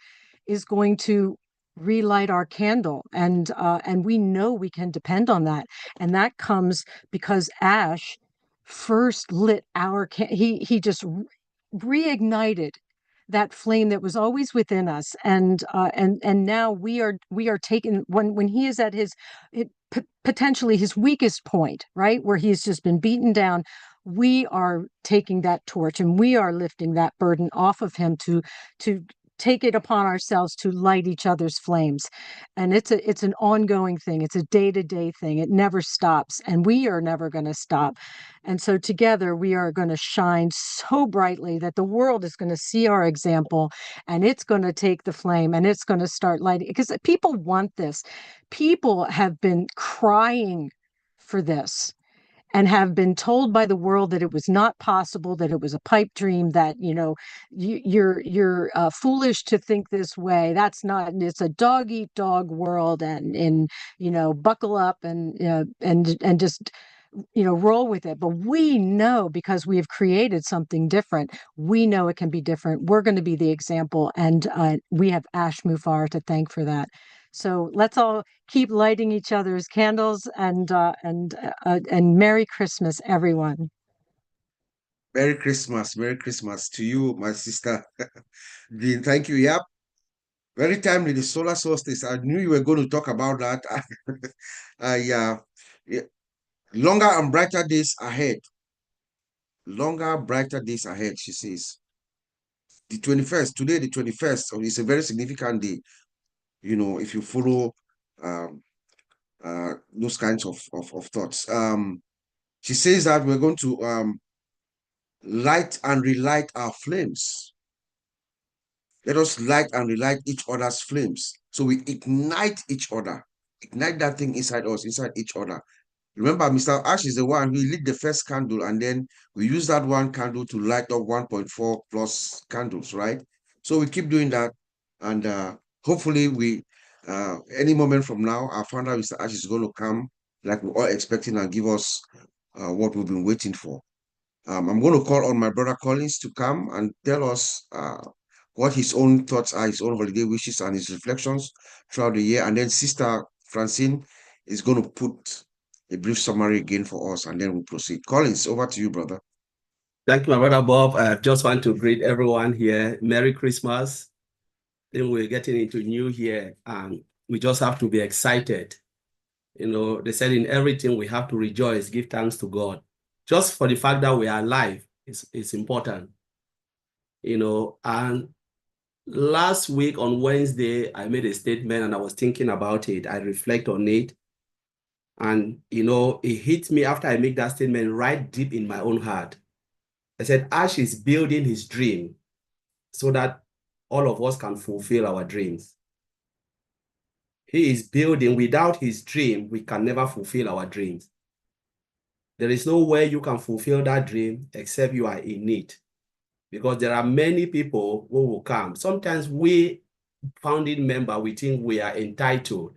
is going to relight our candle, and we know we can depend on that. And that comes because Ash first lit he just reignited that flame that was always within us, and now we are taking, when he is at potentially his weakest point, right, where he's just been beaten down, we are taking that torch and we are lifting that burden off of him to take it upon ourselves to light each other's flames. And it's an ongoing thing. It's a day-to-day thing. It never stops, and we are never going to stop. And so together we are going to shine so brightly that the world is going to see our example, and it's going to take the flame and it's going to start lighting, because people want this. People have been crying for this and have been told by the world that it was not possible, that it was a pipe dream, that, you're foolish to think this way. That's not, it's a dog eat dog world, and buckle up and just, roll with it. But we know, because we have created something different, we know it can be different. We're going to be the example, and we have Ash Mufareh to thank for that. So let's all keep lighting each other's candles, and Merry Christmas, everyone. Merry Christmas to you, my sister. Dean, thank you. Yep. Very timely, the solar solstice. I knew you were going to talk about that. Yeah. Longer and brighter days ahead. Longer, brighter days ahead, she says. The 21st, today, the 21st, is a very significant day. If you follow those kinds of thoughts. She says that we're going to light and relight our flames. Let us light and relight each other's flames. So we ignite each other. Ignite that thing inside us, inside each other. Remember, Mr. Ash is the one who lit the first candle, and then we use that one candle to light up 1.4 plus candles, right? So we keep doing that, and hopefully any moment from now, our founder, Mr. Ash, is going to come like we're all expecting and give us what we've been waiting for. I'm going to call on my brother Collins to come and tell us what his own thoughts are, his own holiday wishes and his reflections throughout the year. And then Sister Francine is going to put a brief summary again for us, and then we'll proceed. Collins, over to you, brother. Thank you, my brother Bob. I just want to greet everyone here. Merry Christmas. Then we're getting into New Year, and we just have to be excited. They said in everything we have to rejoice, give thanks to God. Just for the fact that we are alive is important. And last week on Wednesday, I made a statement and I was thinking about it. I reflect on it. And, it hit me after I make that statement right deep in my own heart. I said, Ash is building his dream so that all of us can fulfill our dreams. He is building. Without his dream, we can never fulfill our dreams. There is no way you can fulfill that dream except you are in it. Because there are many people who will come. Sometimes we, founding member, we think we are entitled.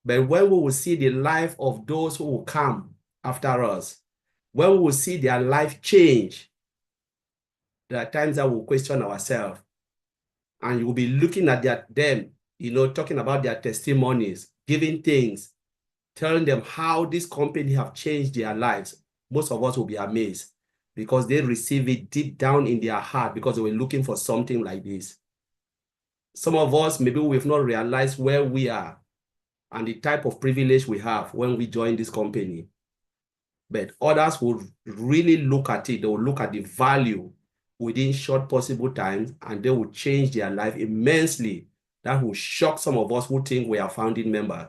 But when we will see the life of those who will come after us, when we will see their life change, there are times that we'll question ourselves. And you will be looking at them, talking about their testimonies, giving things. telling them how this company have changed their lives, most of us will be amazed because they receive it deep down in their heart because they were looking for something like this. Some of us, maybe we've not realized where we are and the type of privilege we have when we join this company. But others will really look at it. They will look at the value within short possible time, and they will change their life immensely. That will shock some of us who think we are founding members.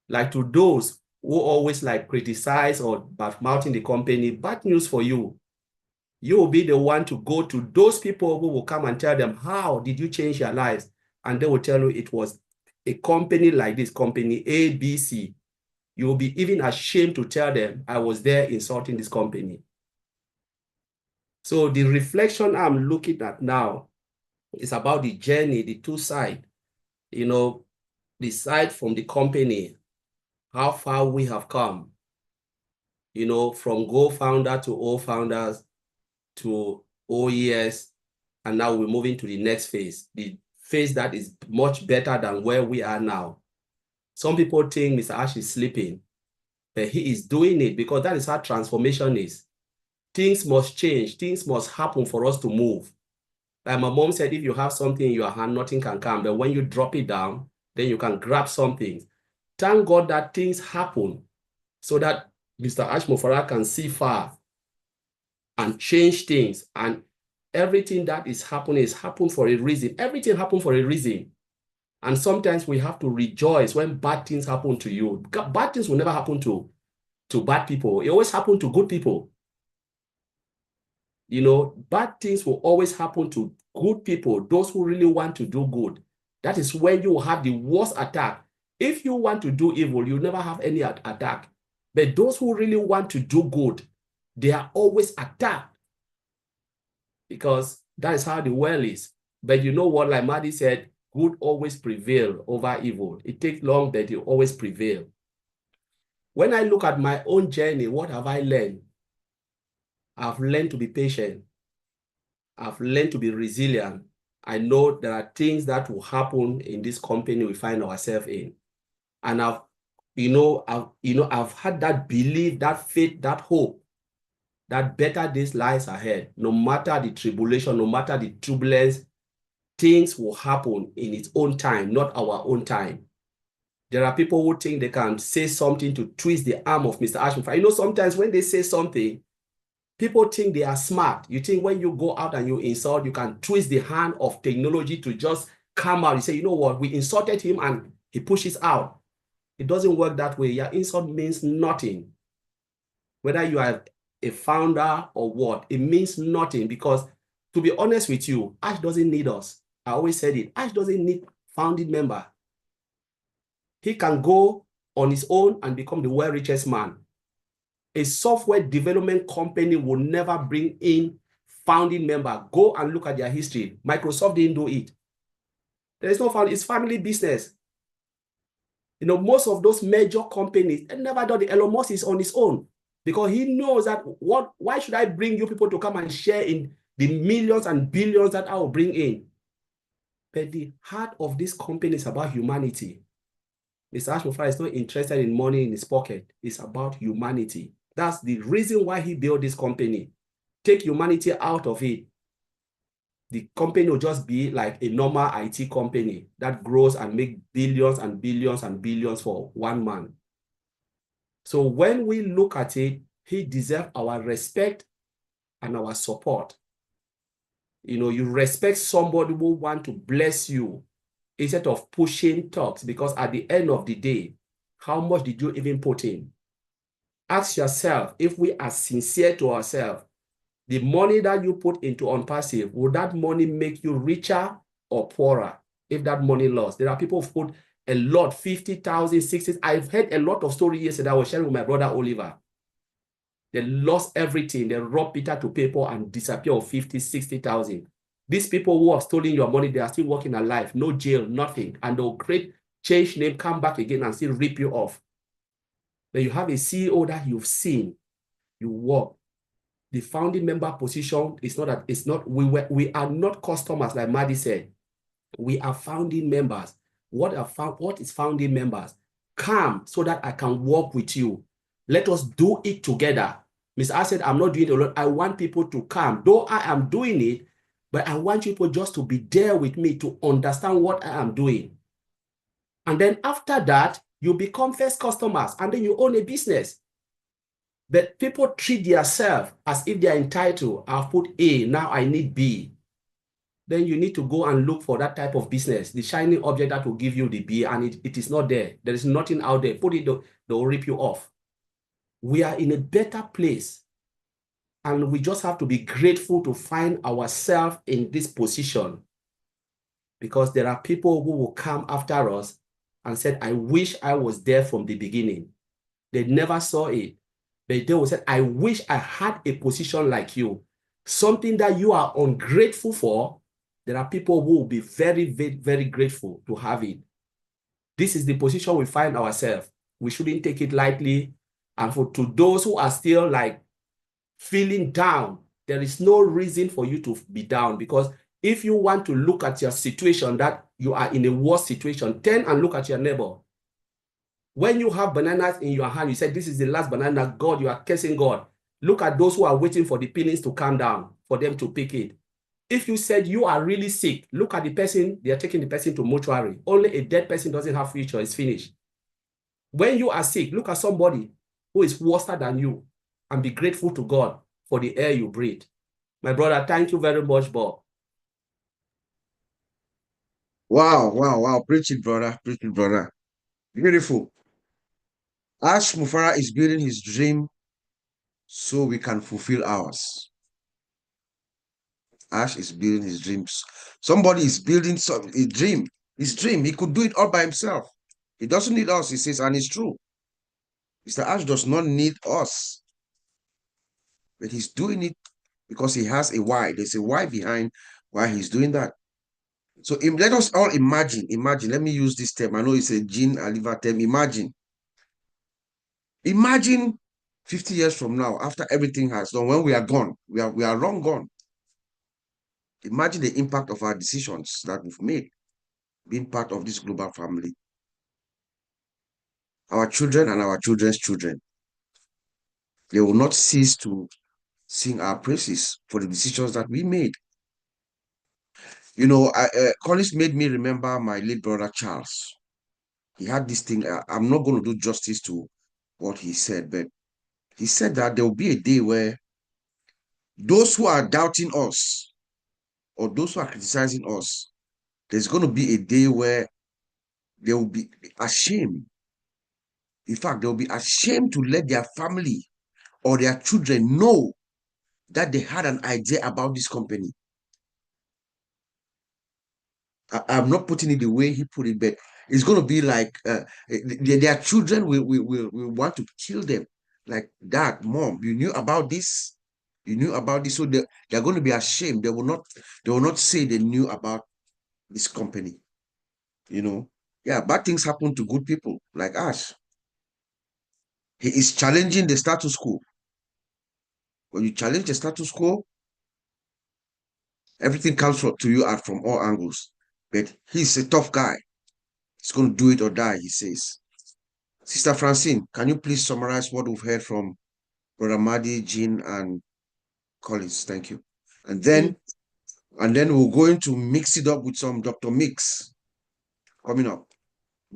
Like to those who always like criticize or bad-mouthing the company, bad news for you. You will be the one to go to those people who will come and tell them, how did you change your lives? And they will tell you it was a company like this, company ABC. You will be even ashamed to tell them, I was there insulting this company. So the reflection I'm looking at now is about the journey, the two sides, you know, the side from the company, how far we have come, you know, from Go founder to O founders to OES, and now we're moving to the next phase, the phase that is much better than where we are now. Some people think Mr. Ash is sleeping, but he is doing it because that is how transformation is. Things must change, things must happen for us to move. Like my mom said, if you have something in your hand, nothing can come, but when you drop it down, then you can grab something. Thank God that things happen so that Mr. Ash Mofara can see far and change things. And everything that is happening for a reason. Everything happened for a reason. And sometimes we have to rejoice when bad things happen to you. Bad things will never happen to bad people. It always happens to good people. You know, bad things will always happen to good people, those who really want to do good. That is when you will have the worst attack. If you want to do evil, you never have any attack. But those who really want to do good, they are always attacked because that is how the world is. But you know what, like Maddie said, good always prevail over evil. It takes long, but it always prevail. When I look at my own journey, what have I learned? I've learned to be patient. I've learned to be resilient. I know there are things that will happen in this company we find ourselves in. And I've had that belief, that faith, that hope that better days lies ahead. No matter the tribulation, no matter the turbulence, things will happen in its own time, not our own time. There are people who think they can say something to twist the arm of Mr. Ashman. You know, sometimes when they say something, people think they are smart. You think when you go out and you insult, you can twist the hand of technology to just come out. You say, you know what, we insulted him and he pushes out. It doesn't work that way. Your insult means nothing. Whether you are a founder or what, it means nothing because, to be honest with you, Ash doesn't need us. I always said it. Ash doesn't need founding member. He can go on his own and become the world richest man. A software development company will never bring in founding member. Go and look at their history. Microsoft didn't do it. There is no founding. It's family business. You know, most of those major companies never done it. Elon Musk is on his own because he knows that why should I bring you people to come and share in the millions and billions that I will bring in? But the heart of this company is about humanity. Mr. Ashmofra is not interested in money in his pocket. It's about humanity. That's the reason why he built this company. Take humanity out of it. The company will just be like a normal IT company that grows and makes billions and billions and billions for one man. So when we look at it, he deserves our respect and our support. You know, you respect somebody who wants to bless you instead of pushing talks, because at the end of the day, how much did you even put in? Ask yourself, if we are sincere to ourselves, the money that you put into ONPASSIVE, would that money make you richer or poorer if that money lost? There are people who put a lot, 50,000, 60,000. I've heard a lot of stories yesterday I was sharing with my brother Oliver. They lost everything. They robbed Peter to paper and disappear of 50, 60,000. These people who have stolen your money, they are still working alive, no jail, nothing. And they'll create, change name, come back again and still rip you off. Then you have a CEO that you've seen, you work. The founding member position is not that, it's not, we are not customers, like Maddie said. We are founding members. What is founding members? Come so that I can work with you. Let us do it together. Ms. I said, I'm not doing it alone. I want people to come. Though I am doing it, but I want people just to be there with me to understand what I am doing. And then after that, you become first customers and then you own a business. But people treat themselves as if they are entitled. I've put A, now I need B. Then you need to go and look for that type of business, the shiny object that will give you the B, and it is not there. There is nothing out there. Put it, they'll rip you off. We are in a better place. And we just have to be grateful to find ourselves in this position. Because there are people who will come after us and said, I wish I was there from the beginning. They never saw it. But they will say, I wish I had a position like you. Something that you are ungrateful for, there are people who will be very, very, very grateful to have it. This is the position we find ourselves. We shouldn't take it lightly. And to those who are still like feeling down, there is no reason for you to be down, because if you want to look at your situation, that you are in a worse situation, turn and look at your neighbor. When you have bananas in your hand, you said, this is the last banana, God, you are cursing God. Look at those who are waiting for the peelings to come down, for them to pick it. If you said you are really sick, look at the person, they are taking the person to mortuary. Only a dead person doesn't have future, it's finished. When you are sick, look at somebody who is worse than you and be grateful to God for the air you breathe. My brother, thank you very much, Bob. Wow, wow, wow. Preach it, brother. Preach it, brother. Beautiful. Ash Mufara is building his dream so we can fulfill ours. Ash is building his dreams. Somebody is building a dream. His dream. He could do it all by himself. He doesn't need us, he says, and it's true. Mr. Ash does not need us. But he's doing it because he has a why. There's a why behind why he's doing that. So let us all imagine. Let me use this term. I know it's a Jean Aliva term. Imagine 50 years from now, after everything has done, when we are gone, we are long gone. Imagine the impact of our decisions that we've made, being part of this global family. Our children and our children's children, they will not cease to sing our praises for the decisions that we made. You know, Collins made me remember my late brother Charles. He had this thing. I'm not going to do justice to what he said, but he said that there will be a day where those who are doubting us or those who are criticizing us, there's going to be a day where they will be ashamed. In fact, they will be ashamed to let their family or their children know that they had an idea about this company. I'm not putting it the way he put it, but it's going to be like their children will want to kill them. Like, Dad, Mom, you knew about this? You knew about this? So they're going to be ashamed. They will not say they knew about this company. You know? Yeah, bad things happen to good people like us. He is challenging the status quo. When you challenge the status quo, everything comes to you from all angles. But he's a tough guy. He's going to do it or die, he says. Sister Francine, can you please summarize what we've heard from Brother Madi, Jean, and Collins? Thank you. And then we're going to mix it up with some Dr. Mix coming up.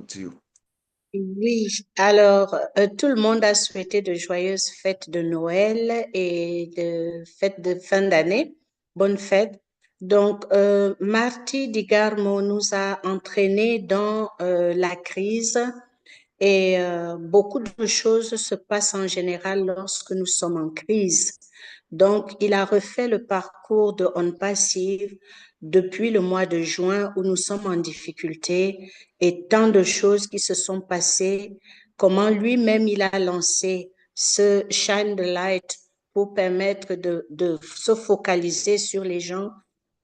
To you. Oui, alors tout le monde a souhaité de joyeuses fêtes de Noël et de fêtes de fin d'année. Bonne fête. Donc, Marty Digarmo nous a entraînés dans la crise et beaucoup de choses se passent en général lorsque nous sommes en crise. Donc, il a refait le parcours de ONPASSIVE depuis le mois de juin où nous sommes en difficulté et tant de choses qui se sont passées, comment lui-même il a lancé ce Shine the Light pour permettre de se focaliser sur les gens,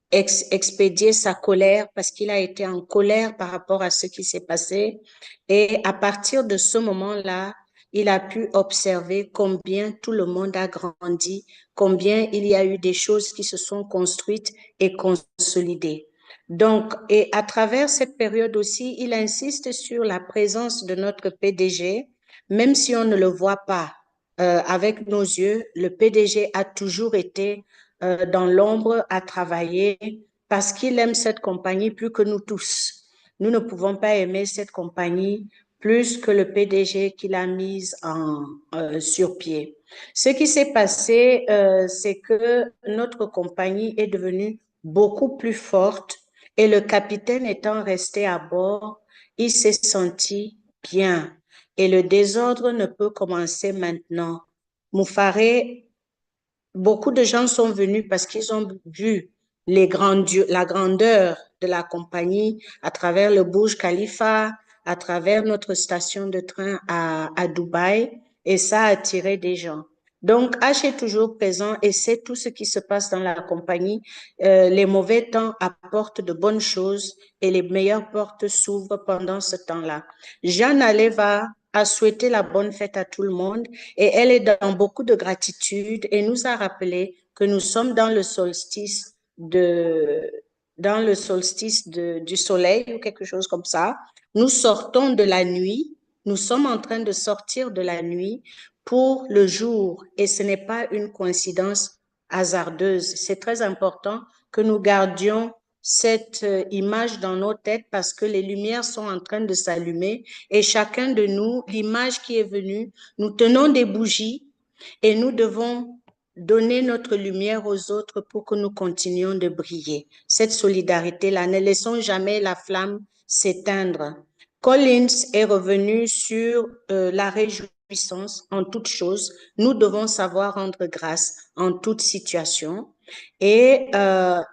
expédier sa colère parce qu'il a été en colère par rapport à ce qui s'est passé. Et à partir de ce moment-là, il a pu observer combien tout le monde a grandi, combien il y a eu des choses qui se sont construites et consolidées. Donc, et à travers cette période aussi, il insiste sur la présence de notre PDG, même si on ne le voit pas avec nos yeux. Le PDG a toujours été dans l'ombre à travailler parce qu'il aime cette compagnie plus que nous tous. Nous ne pouvons pas aimer cette compagnie plus que le PDG qu'il a mise sur pied. Ce qui s'est passé, c'est que notre compagnie est devenue beaucoup plus forte et le capitaine étant resté à bord, il s'est senti bien. Et le désordre ne peut commencer maintenant. Moufaré, beaucoup de gens sont venus parce qu'ils ont vu la grandeur de la compagnie à travers le Burj Khalifa, à travers notre station de train à Dubaï, et ça a attiré des gens. Donc, H est toujours présent et c'est tout ce qui se passe dans la compagnie. Les mauvais temps apportent de bonnes choses et les meilleures portes s'ouvrent pendant ce temps-là. Jeanne Aleva a souhaité la bonne fête à tout le monde et elle est dans beaucoup de gratitude et nous a rappelé que nous sommes dans le solstice du soleil ou quelque chose comme ça. Nous sortons de la nuit, nous sommes en train de sortir de la nuit pour le jour et ce n'est pas une coïncidence hasardeuse. C'est très important que nous gardions cette image dans nos têtes parce que les lumières sont en train de s'allumer et chacun de nous, l'image qui est venue, nous tenons des bougies et nous devons donner notre lumière aux autres pour que nous continuions de briller. Cette solidarité-là, ne laissons jamais la flamme s'éteindre. Collins est revenu sur la réjouissance en toute chose. Nous devons savoir rendre grâce en toute situation. Et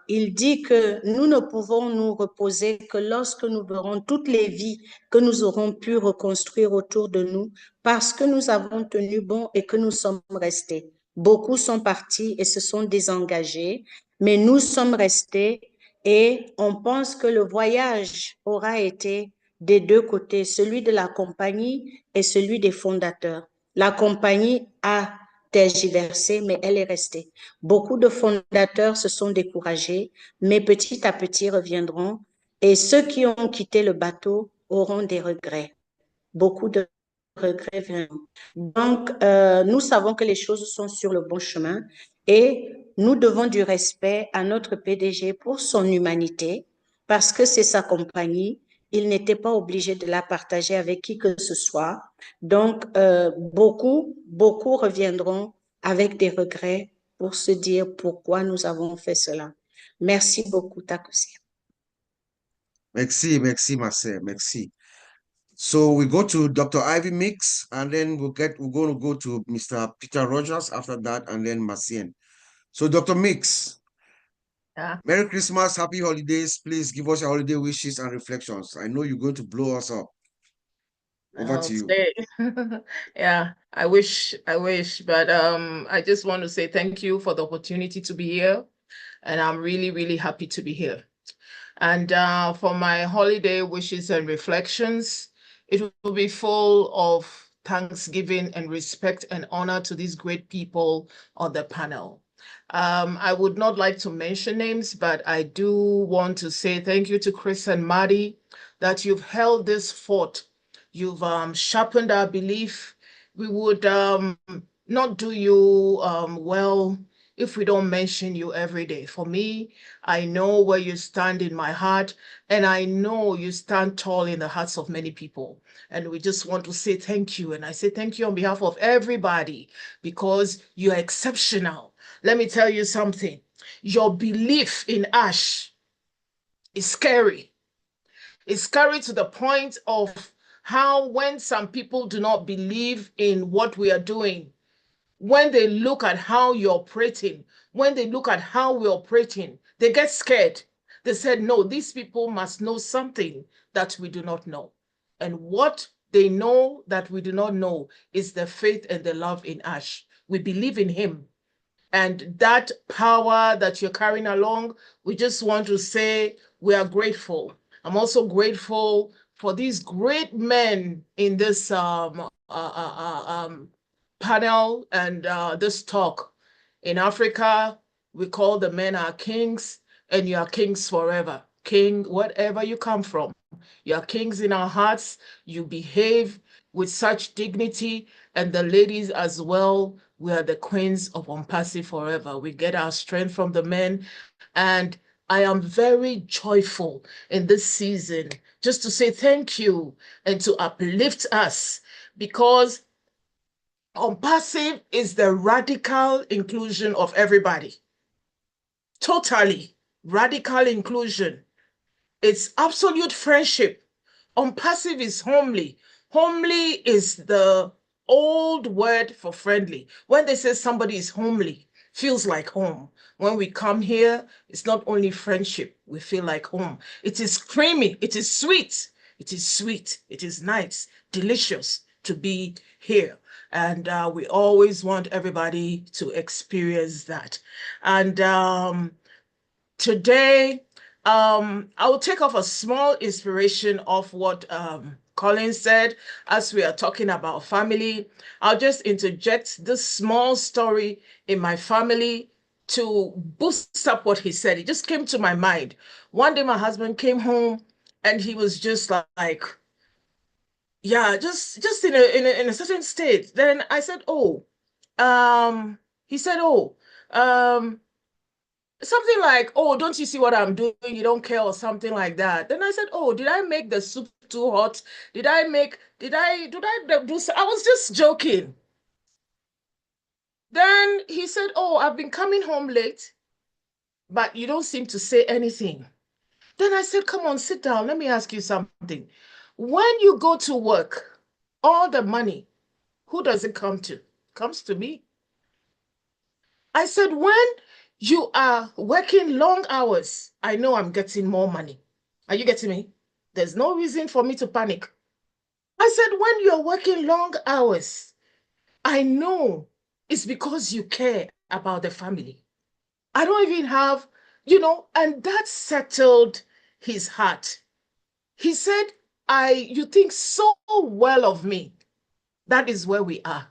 il dit que nous ne pouvons nous reposer que lorsque nous verrons toutes les vies que nous aurons pu reconstruire autour de nous parce que nous avons tenu bon et que nous sommes restés. Beaucoup sont partis et se sont désengagés, mais nous sommes restés et on pense que le voyage aura été des deux côtés, celui de la compagnie et celui des fondateurs. La compagnie a tergiversé, mais elle est restée. Beaucoup de fondateurs se sont découragés, mais petit à petit reviendront et ceux qui ont quitté le bateau auront des regrets. Beaucoup de regrets viendront. Donc, nous savons que les choses sont sur le bon chemin et nous devons du respect à notre PDG pour son humanité parce que c'est sa compagnie. Il n'était pas obligé de la partager avec qui que ce soit. Donc, beaucoup reviendront avec des regrets pour se dire pourquoi nous avons fait cela. Merci beaucoup, Takusi. Merci, Marcel, merci. So we go to Dr. Ivy Mix, and then we're going to go to Mr. Peter Rogers after that, and then Marcien. So Dr. Mix, Merry Christmas, Happy Holidays. Please give us your holiday wishes and reflections. I know you're going to blow us up. Over to you. Yeah, I wish, but I just want to say thank you for the opportunity to be here, and I'm really, really happy to be here. And for my holiday wishes and reflections, it will be full of thanksgiving and respect and honor to these great people on the panel. I would not like to mention names, but I do want to say thank you to Chris and Maddie that you've held this fort. You've sharpened our belief. We would not do you well if we don't mention you every day. For me, I know where you stand in my heart, and I know you stand tall in the hearts of many people. And we just want to say thank you. And I say thank you on behalf of everybody because you're exceptional. Let me tell you something. Your belief in Ash is scary. It's scary to the point of how when some people do not believe in what we are doing, when they look at how you're operating, when they look at how we're operating, they get scared. They said, no, these people must know something that we do not know. And what they know that we do not know is the faith and the love in Ash. We believe in him. And that power that you're carrying along, we just want to say we are grateful. I'm also grateful for these great men in this panel and this talk. In Africa, we call the men our kings, and you are kings forever. king, whatever you come from. You're kings in our hearts. You behave with such dignity, and the ladies as well. We are the queens of ONPASSIVE forever. We get our strength from the men, and I am very joyful in this season just to say thank you and to uplift us, because ONPASSIVE is the radical inclusion of everybody. Totally radical inclusion. It's absolute friendship. ONPASSIVE is homely. Homely is the old word for friendly. When they say somebody is homely, feels like home. When we come here, it's not only friendship, we feel like home. It is creamy, it is sweet, it is sweet, it is nice, delicious to be here. And we always want everybody to experience that. And today, I will take off a small inspiration of what Colin said as we are talking about family. I'll just interject this small story in my family to boost up what he said. It just came to my mind. One day my husband came home and he was just like, yeah, just in a certain state. Then I said, oh, he said, oh, something like, oh, don't you see what I'm doing? You don't care, or something like that. Then I said, oh, did I make the soup too hot? Did I do, I was just joking. Then he said, oh, I've been coming home late, but you don't seem to say anything. Then I said, come on, sit down. Let me ask you something. When you go to work, all the money, who does it come to? Comes to me. I said, when you are working long hours, I know I'm getting more money. Are you getting me? There's no reason for me to panic. I said, when you're working long hours, I know it's because you care about the family. I don't even have, and that settled his heart. He said, you think so well of me. That is where we are.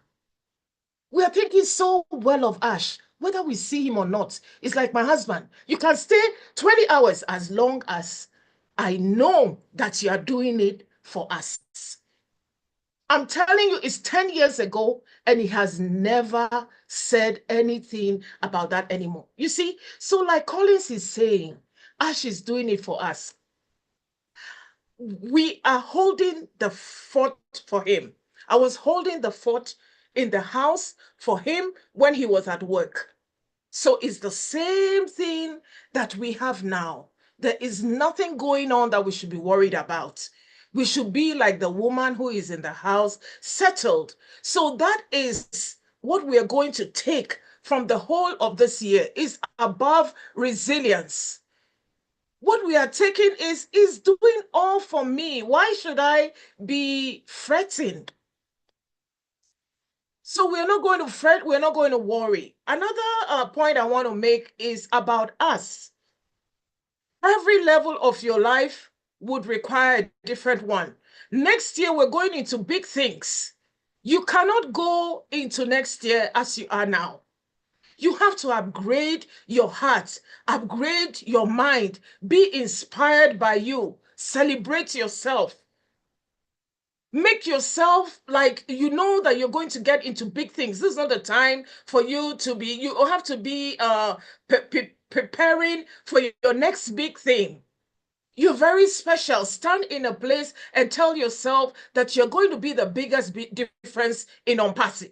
We are thinking so well of Ash, whether we see him or not. It's like my husband. You can stay 20 hours as long as I know that you are doing it for us. I'm telling you, it's 10 years ago, and he has never said anything about that anymore. You see, so like Collins is saying, Ash is doing it for us. We are holding the fort for him. I was holding the fort in the house for him when he was at work. So it's the same thing that we have now. There is nothing going on that we should be worried about. We should be like the woman who is in the house, settled. So that is what we are going to take from the whole of this year, is above resilience. What we are taking is doing all for me. Why should I be fretting? So we're not going to fret, we're not going to worry. Another point I want to make is about us. Every level of your life would require a different one. Next year, we're going into big things. You cannot go into next year as you are now. You have to upgrade your heart, upgrade your mind, be inspired by you, celebrate yourself. Make yourself like you know that you're going to get into big things. This is not the time for you to be, you have to be preparing for your next big thing. You're very special. Stand in a place and tell yourself that you're going to be the biggest difference in ONPASSIVE.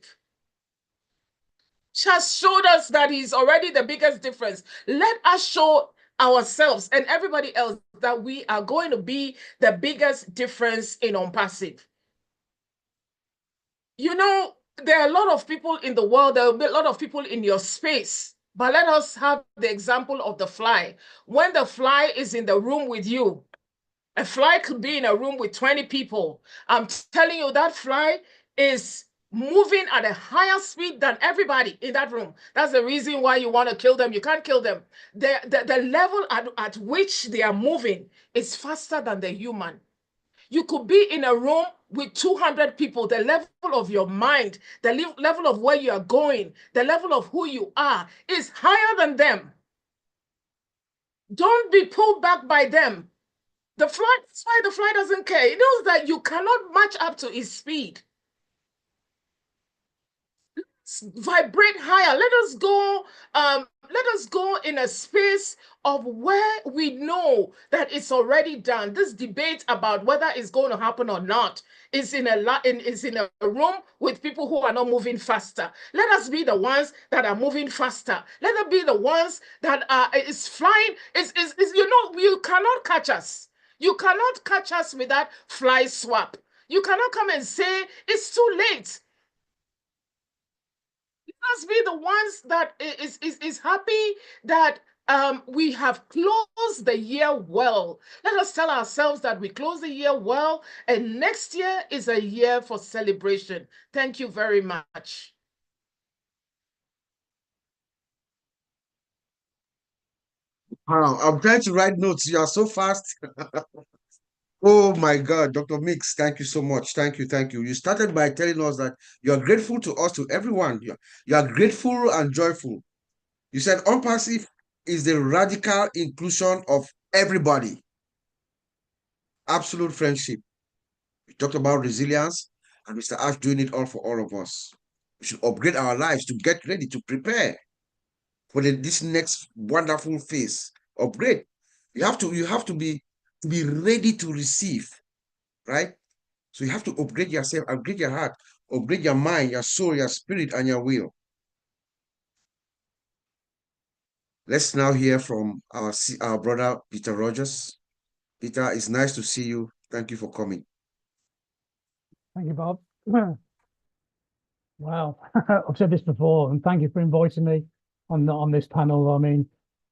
She has showed us that he's already the biggest difference. Let us show ourselves and everybody else that we are going to be the biggest difference in ONPASSIVE. You know, there are a lot of people in the world, there will be a lot of people in your space, but let us have the example of the fly. When the fly is in the room with you, a fly could be in a room with 20 people. I'm telling you, that fly is moving at a higher speed than everybody in that room. That's the reason why you want to kill them. You can't kill them. The level at which they are moving is faster than the human. You could be in a room with 200 people. The level of your mind, the level of where you are going, the level of who you are is higher than them. Don't be pulled back by them. The fly, that's why the fly doesn't care. It knows that you cannot match up to his speed. Vibrate higher. Let us go in a space of where we know that it's already done. This debate about whether it's going to happen or not is in a room with people who are not moving faster. Let us be the ones that are moving faster. Let us be the ones that is flying. You cannot catch us. You cannot catch us with that fly swap. You cannot come and say it's too late. Let us be the ones that is happy that we have closed the year well. Let us tell ourselves that we close the year well, and next year is a year for celebration. Thank you very much. Wow, I'm trying to write notes. You are so fast. Oh my God, Dr. Mix, thank you so much. Thank you, thank you. You started by telling us that you are grateful to us, to everyone. You are grateful and joyful. You said ONPASSIVE is the radical inclusion of everybody. Absolute friendship. We talked about resilience, and Mr. Ash doing it all for all of us. We should upgrade our lives to get ready, to prepare for this next wonderful phase. Upgrade. You have to be ready to receive, right? So you have to upgrade yourself, upgrade your heart, upgrade your mind, your soul, your spirit, and your will. Let's now hear from our brother, Peter Rogers. Peter, it's nice to see you. Thank you for coming. Thank you, Bob. Wow, I've said this before, and thank you for inviting me on this panel. I mean,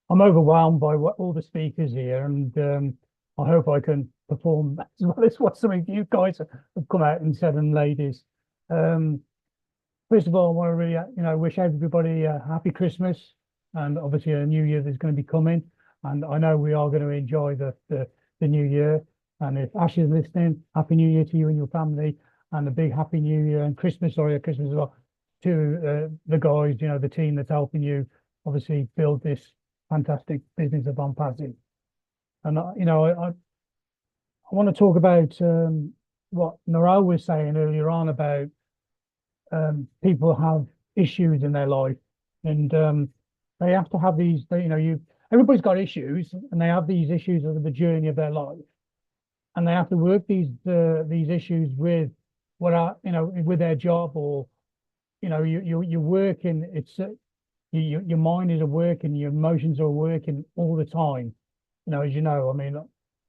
I'm overwhelmed by all the speakers here, and I hope I can perform as well as what some of you guys have come out and said, and ladies. First of all, I want to really, wish everybody a happy Christmas, and obviously a new year that's going to be coming. And I know we are going to enjoy the new year. And if Ash is listening, happy new year to you and your family, and a big happy new year and Christmas as well to the guys, the team that's helping you obviously build this fantastic business of ONPASSIVE. And I want to talk about what Narelle was saying earlier on about people have issues in their life, and they have to have these. Everybody's got issues, and they have these issues over the journey of their life, and they have to work these issues with with their job, or you're working. It's your mind is working, your emotions are working all the time. As you know, I mean,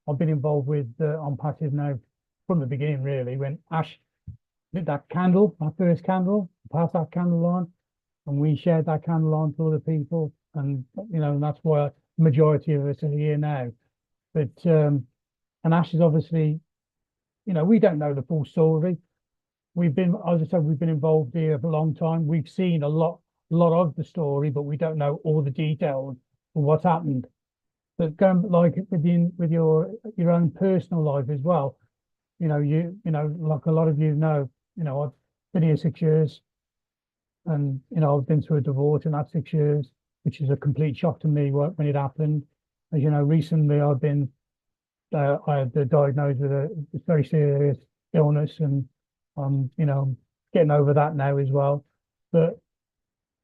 I've been involved with ONPASSIVE now from the beginning, really. When Ash lit that candle, my first candle, passed that candle on, and we shared that candle on to other people, and that's why the majority of us are here now. But and Ash is obviously, we don't know the full story. As I said, we've been involved here for a long time. We've seen a lot of the story, but we don't know all the details of what's happened. But going like with your own personal life as well, like a lot of I've been here 6 years, and I've been through a divorce in that 6 years, which is a complete shock to me when it happened. As you know, recently I had diagnosed with a very serious illness, and I'm getting over that now as well. But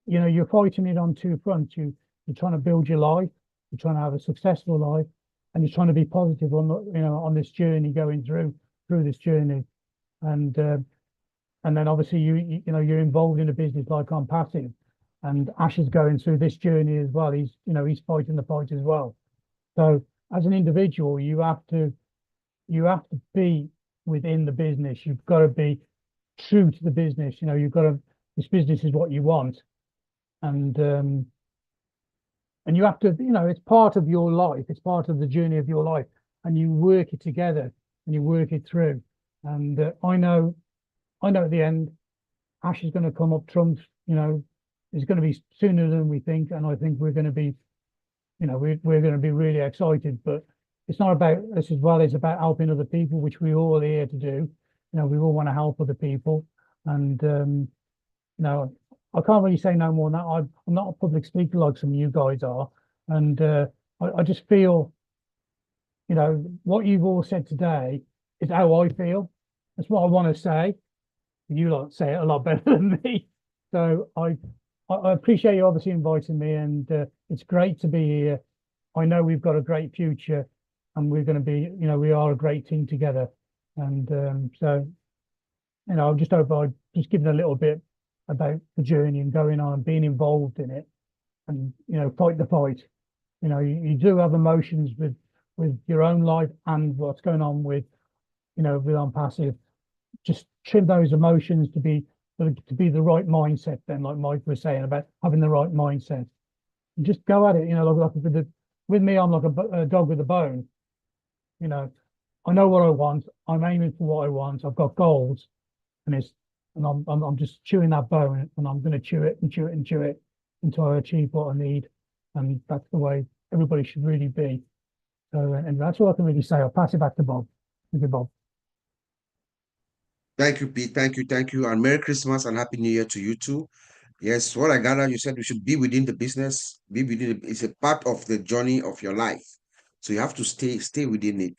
you're fighting it on two fronts. You're trying to build your life, you're trying to have a successful life, and you're trying to be positive on this journey, going through this journey. And then obviously you're involved in a business like ONPASSIVE, and Ash is going through this journey as well. He's fighting the fight as well. So as an individual, you have to be within the business. You've got to be true to the business. This business is what you want, and you have to, it's part of your life. It's part of the journey of your life, and you work it together and you work it through. And I know at the end, Ash is going to come up trumps. It's going to be sooner than we think, and I think we're going to be, we're going to be really excited. But it's not about us as well. It's about helping other people, which we're all here to do. We all want to help other people, and I can't really say no more than that. I'm not a public speaker like some of you guys are, and I just feel, you know, what you've all said today is how I feel. That's what I want to say. You lot say it a lot better than me. So I appreciate you obviously inviting me, and it's great to be here. I know we've got a great future, and we're going to be, you know, we are a great team together. And so, you know, I just hope I just given a little bit about the journey and going on and being involved in it, and you know, fight the fight. You know, you do have emotions with your own life and what's going on with, you know, with ONPASSIVE. Just trim those emotions to be the right mindset. Then, like Mike was saying about having the right mindset, and just go at it. You know, like with me, I'm like a dog with a bone. You know, I know what I want. I'm aiming for what I want. I've got goals, and I'm just chewing that bone, and I'm going to chew it and chew it and chew it until I achieve what I need. And that's the way everybody should really be. So, and that's all I can really say. I'll pass it back to Bob. Thank you, Bob. Thank you, Pete. Thank you. Thank you. And Merry Christmas and Happy New Year to you too. Yes, what I gather, you said we should be within the business, be within it's a part of the journey of your life. So you have to stay within it.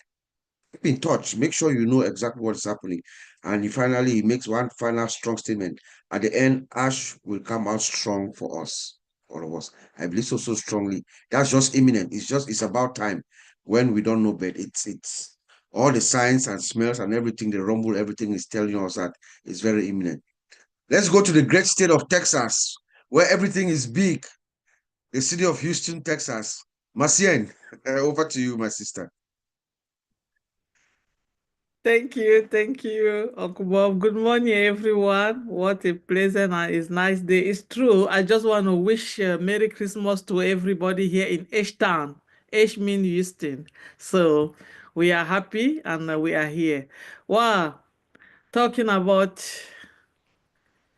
Keep in touch. Make sure you know exactly what's happening. And he makes one final strong statement. At the end, Ash will come out strong for us, all of us. I believe so strongly. That's just imminent. It's about time when we don't know, but it's all the signs and smells and everything, the rumble, everything is telling us that it's very imminent. Let's go to the great state of Texas, where everything is big. The city of Houston, Texas. Macien, over to you, my sister. Thank you, Uncle Bob. Good morning, everyone. What a pleasant and it's nice day. It's true. I just want to wish Merry Christmas to everybody here in H-Town. H means Houston. So we are happy and we are here. Wow, talking about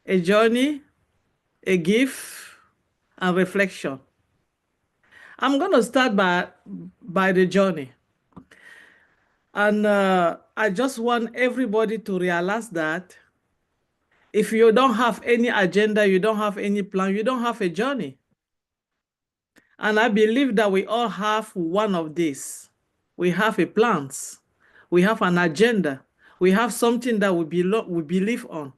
a journey, a gift, and reflection. I'm going to start by the journey. And I just want everybody to realize that if you don't have any agenda, you don't have any plan, you don't have a journey. And I believe that we all have one of these. We have a plans. We have an agenda. We have something that we believe on.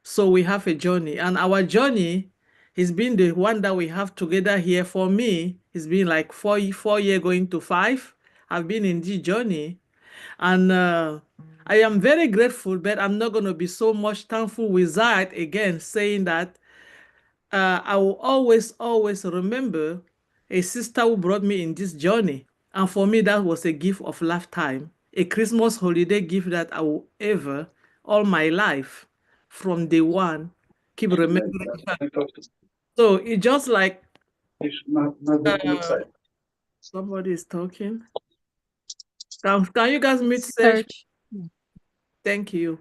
So we have a journey. And our journey has been the one that we have together here. For me, it's been like 4 years going to 5. I've been in this journey. And I am very grateful, but I'm not going to be so much thankful with that again, saying that I will always remember a sister who brought me in this journey. And for me, that was a gift of lifetime, a Christmas holiday gift that I will ever, all my life, from day one, keep remembering her. So it's just like somebody is talking. Can you guys meet Search? Thank you.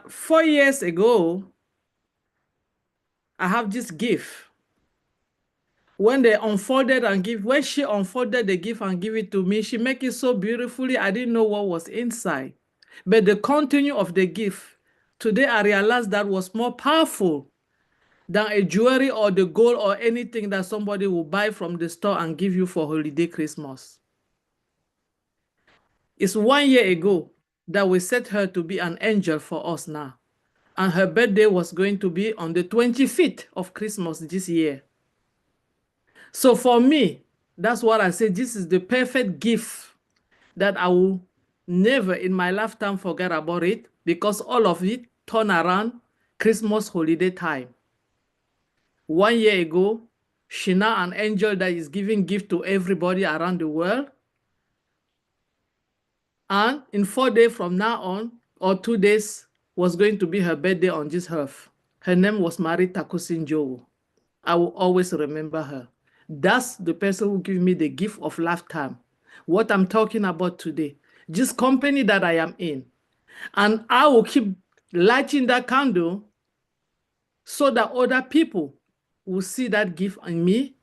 4 years ago, I have this gift. When they unfolded and when she unfolded the gift and give it to me, she make it so beautifully. I didn't know what was inside. But the continue of the gift, today I realized that was more powerful than a jewelry or the gold or anything that somebody will buy from the store and give you for holiday Christmas. It's 1 year ago that we set her to be an angel for us now. And her birthday was going to be on the 25th of Christmas this year. So for me, that's what I say. This is the perfect gift that I will never in my lifetime forget about it, because all of it turn around Christmas holiday time. 1 year ago, she now an angel that is giving gift to everybody around the world. And in 4 days from now on, or 2 days, was going to be her birthday on this earth. Her name was Mary Takusin Joe. I will always remember her. That's the person who gave me the gift of lifetime. What I'm talking about today, this company that I am in. And I will keep lighting that candle so that other people will see that gift in me,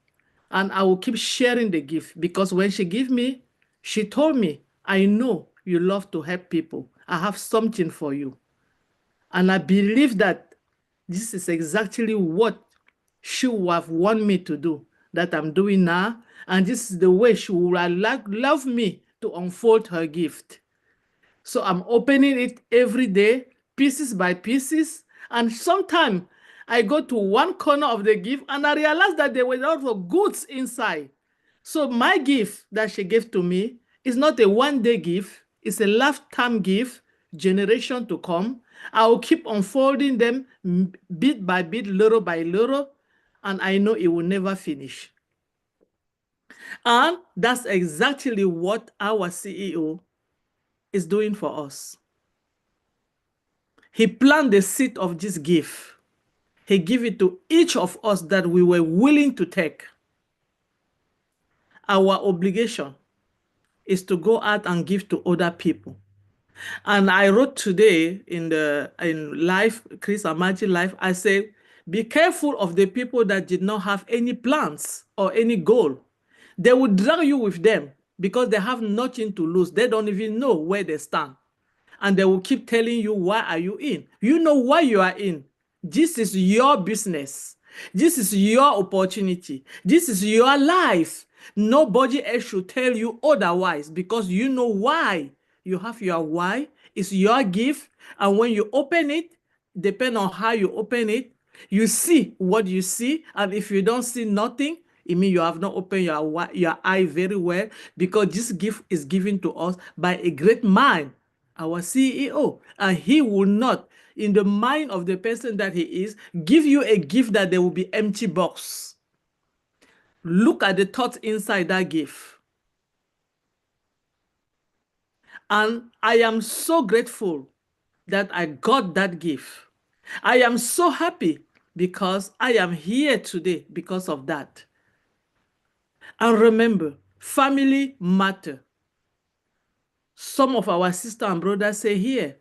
and I will keep sharing the gift, because when she gave me, she told me, I know you love to help people. I have something for you. And I believe that this is exactly what she would have wanted me to do. that I'm doing now. And this is the way she would love me to unfold her gift. So I'm opening it every day, pieces by pieces. And sometimes I go to one corner of the gift and I realize that there were a lot of goods inside. So my gift that she gave to me is not a one-day gift. It's a lifetime gift, generation to come. I will keep unfolding them bit by bit, little by little, and I know it will never finish. And that's exactly what our CEO is doing for us. He planted the seed of this gift. He gave it to each of us that we were willing to take. Our obligation is to go out and give to other people. And I wrote today in life, Chris Amaji Life, I said, be careful of the people that did not have any plans or any goal. They will drag you with them because they have nothing to lose. They don't even know where they stand. And they will keep telling you, why are you in? You know why you are in. This is your business. This is your opportunity. This is your life. Nobody else should tell you otherwise because you know why. You have your why. It's your gift. And when you open it, depending on how you open it, you see what you see. And if you don't see nothing, it means you have not opened your eye very well, because this gift is given to us by a great mind, our CEO, and he will not, in the mind of the person that he is, give you a gift that there will be empty box. Look at the thoughts inside that gift. And I am so grateful that I got that gift. I am so happy because I am here today because of that. And remember, family matter. Some of our sisters and brothers say here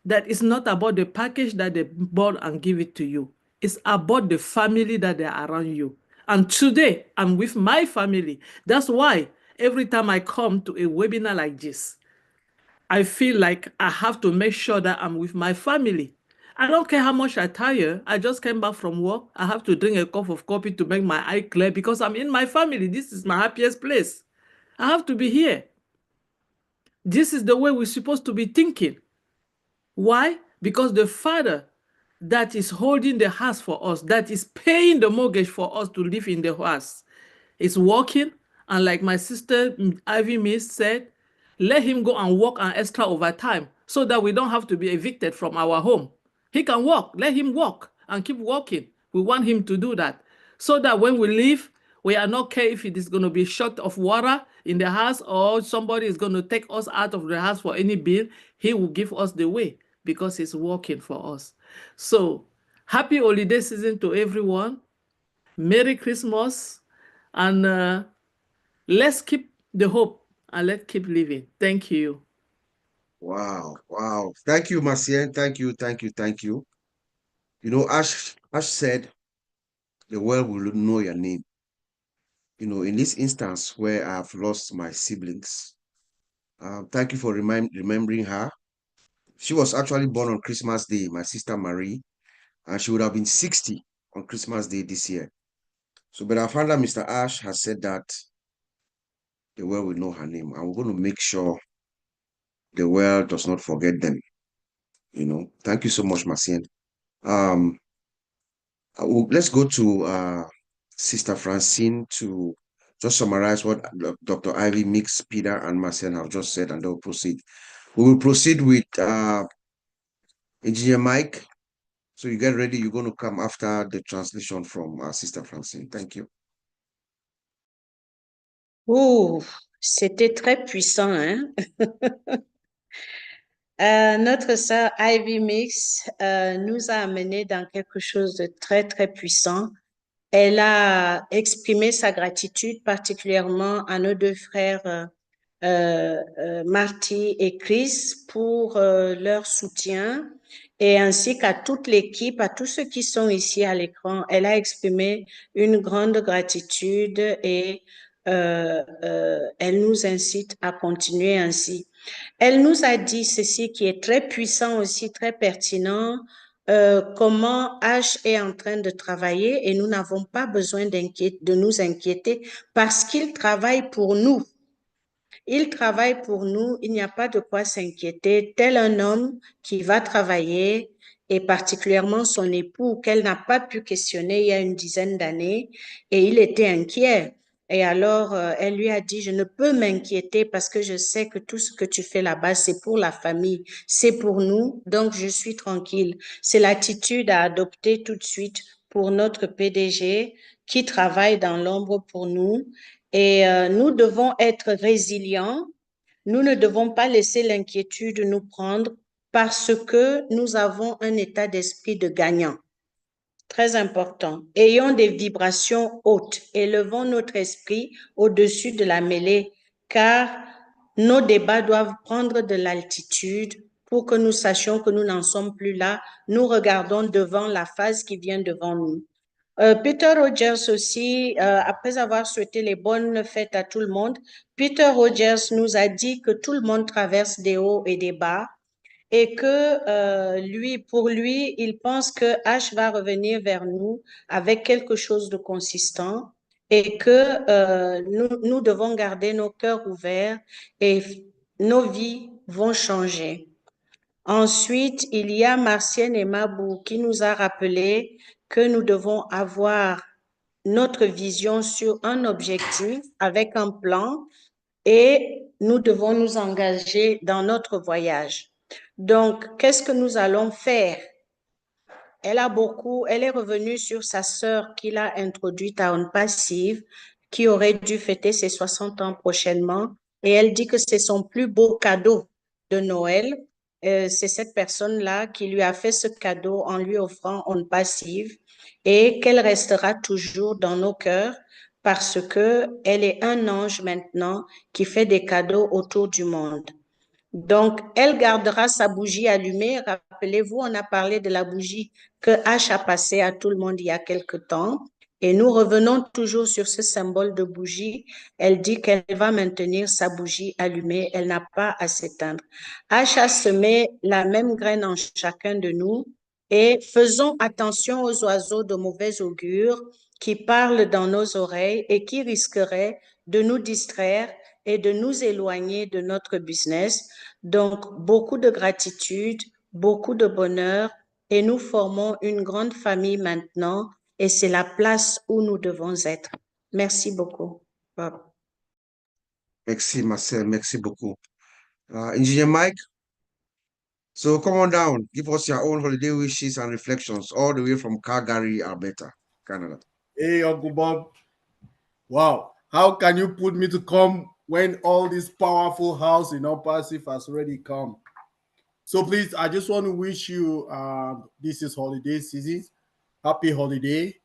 that it's not about the package that they bought and give it to you. It's about the family that they are around you. And today, I'm with my family. That's why every time I come to a webinar like this, I feel like I have to make sure that I'm with my family. I don't care how much I tire. I just came back from work. I have to drink a cup of coffee to make my eye clear because I'm in my family. This is my happiest place. I have to be here. This is the way we're supposed to be thinking. Why? Because the Father that is holding the house for us, that is paying the mortgage for us to live in the house, is working. And like my sister Ivy Miss said, let him go and work an extra overtime so that we don't have to be evicted from our home. He can work. Let him work and keep working. We want him to do that so that when we leave, we are not care if it is going to be short of water in the house or somebody is going to take us out of the house for any bill. He will give us the way because he's working for us. So happy holiday season to everyone. Merry Christmas. And let's keep the hope and let's keep living. Thank you. Wow, wow. Thank you, Macien. Thank you, thank you, thank you. You know, Ash said, the world will know your name. You know, in this instance where I've lost my siblings, thank you for remembering her. She was actually born on Christmas Day, my sister Marie, and she would have been 60 on Christmas Day this year. So, but our founder, Mr. Ash, has said that the world will know her name, and we're going to make sure the world does not forget them. You know, thank you so much, Macien. Let's go to Sister Francine to just summarize what Dr. Ivy, Mix, Peter, and Macien have just said, and they'll proceed. We will proceed with Engineer Mike. So you get ready. You're going to come after the translation from Sister Francine. Thank you. Ouh, c'était très puissant, hein? Notre sœur Ivy Mix nous a amené dans quelque chose de très, très puissant. Elle a exprimé sa gratitude particulièrement à nos deux frères Marty et Chris pour leur soutien et ainsi qu'à toute l'équipe, à tous ceux qui sont ici à l'écran. Elle a exprimé une grande gratitude et elle nous incite à continuer ainsi. Elle nous a dit ceci qui est très puissant aussi, très pertinent. comment H est en train de travailler et nous n'avons pas besoin de nous inquiéter parce qu'il travaille pour nous. Il travaille pour nous, il n'y a pas de quoi s'inquiéter, tel un homme qui va travailler, et particulièrement son époux, qu'elle n'a pas pu questionner il y a une dizaine d'années, et il était inquiet. Et alors, elle lui a dit, je ne peux m'inquiéter parce que je sais que tout ce que tu fais là-bas, c'est pour la famille, c'est pour nous, donc je suis tranquille. C'est l'attitude à adopter tout de suite pour notre PDG qui travaille dans l'ombre pour nous. Et nous devons être résilients. Nous ne devons pas laisser l'inquiétude nous prendre parce que nous avons un état d'esprit de gagnant. Très important. Ayons des vibrations hautes. Élevons notre esprit au-dessus de la mêlée, car nos débats doivent prendre de l'altitude pour que nous sachions que nous n'en sommes plus là. Nous regardons devant la phase qui vient devant nous. Peter Rogers aussi, après avoir souhaité les bonnes fêtes à tout le monde, Peter Rogers nous a dit que tout le monde traverse des hauts et des bas et que pour lui, il pense que H va revenir vers nous avec quelque chose de consistant et que nous devons garder nos cœurs ouverts et nos vies vont changer. Ensuite, il y a Martienne et Mabou qui nous a rappelé que nous devons avoir notre vision sur un objectif avec un plan et nous devons nous engager dans notre voyage. Donc, qu'est-ce que nous allons faire? Elle est revenue sur sa sœur qui l'a introduite à ONPASSIVE, qui aurait dû fêter ses 60 ans prochainement. Et elle dit que c'est son plus beau cadeau de Noël. C'est cette personne-là qui lui a fait ce cadeau en lui offrant ONPASSIVE et qu'elle restera toujours dans nos cœurs parce qu'elle est un ange maintenant qui fait des cadeaux autour du monde. Donc, elle gardera sa bougie allumée. Rappelez-vous, on a parlé de la bougie que H a passée à tout le monde il y a quelque temps. Et nous revenons toujours sur ce symbole de bougie. Elle dit qu'elle va maintenir sa bougie allumée. Elle n'a pas à s'éteindre. H a semé la même graine en chacun de nous. Et faisons attention aux oiseaux de mauvais augure qui parlent dans nos oreilles et qui risqueraient de nous distraire et de nous éloigner de notre business. Donc, beaucoup de gratitude, beaucoup de bonheur et nous formons une grande famille maintenant et c'est la place où nous devons être. Merci beaucoup. Bob. Merci, Marcel. Merci beaucoup. Engineer Mike, so come on down. Give us your own holiday wishes and reflections all the way from Calgary, Alberta, Canada. Hey, Uncle Bob. Wow. How can you put me to come when all this powerful house in ONPASSIVE has already come? So please, I just want to wish you, this is holiday season. Happy holiday.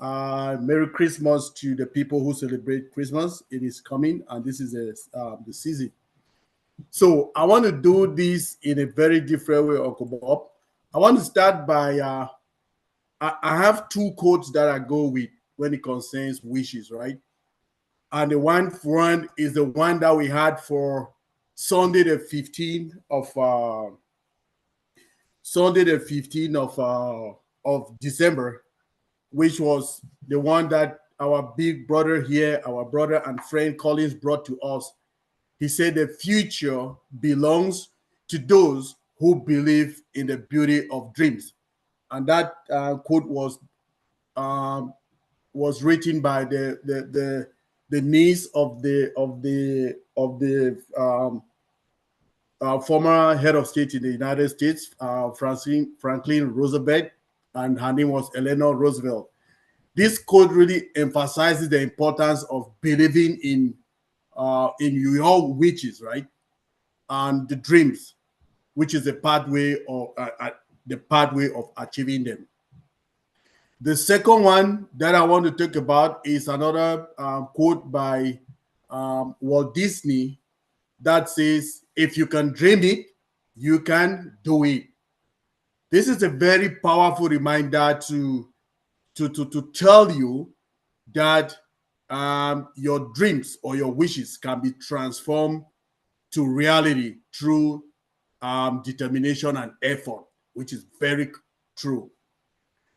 Merry Christmas to the people who celebrate Christmas. It is coming, and this is the season. So I want to do this in a very different way, Uncle Bob. I want to start by, I have two quotes that I go with when it concerns wishes, right? And the one is the one that we had for Sunday the 15th of December, which was the one that our big brother here, our brother and friend Collins brought to us. He said the future belongs to those who believe in the beauty of dreams. And that quote was written by the niece of the former head of state in the United States, Franklin Roosevelt, and her name was Eleanor Roosevelt. This quote really emphasizes the importance of believing in your wishes, right, and the dreams, which is the pathway of achieving them. The second one that I want to talk about is another quote by Walt Disney that says, "If you can dream it, you can do it." This is a very powerful reminder to tell you that your dreams or your wishes can be transformed to reality through determination and effort, which is very true.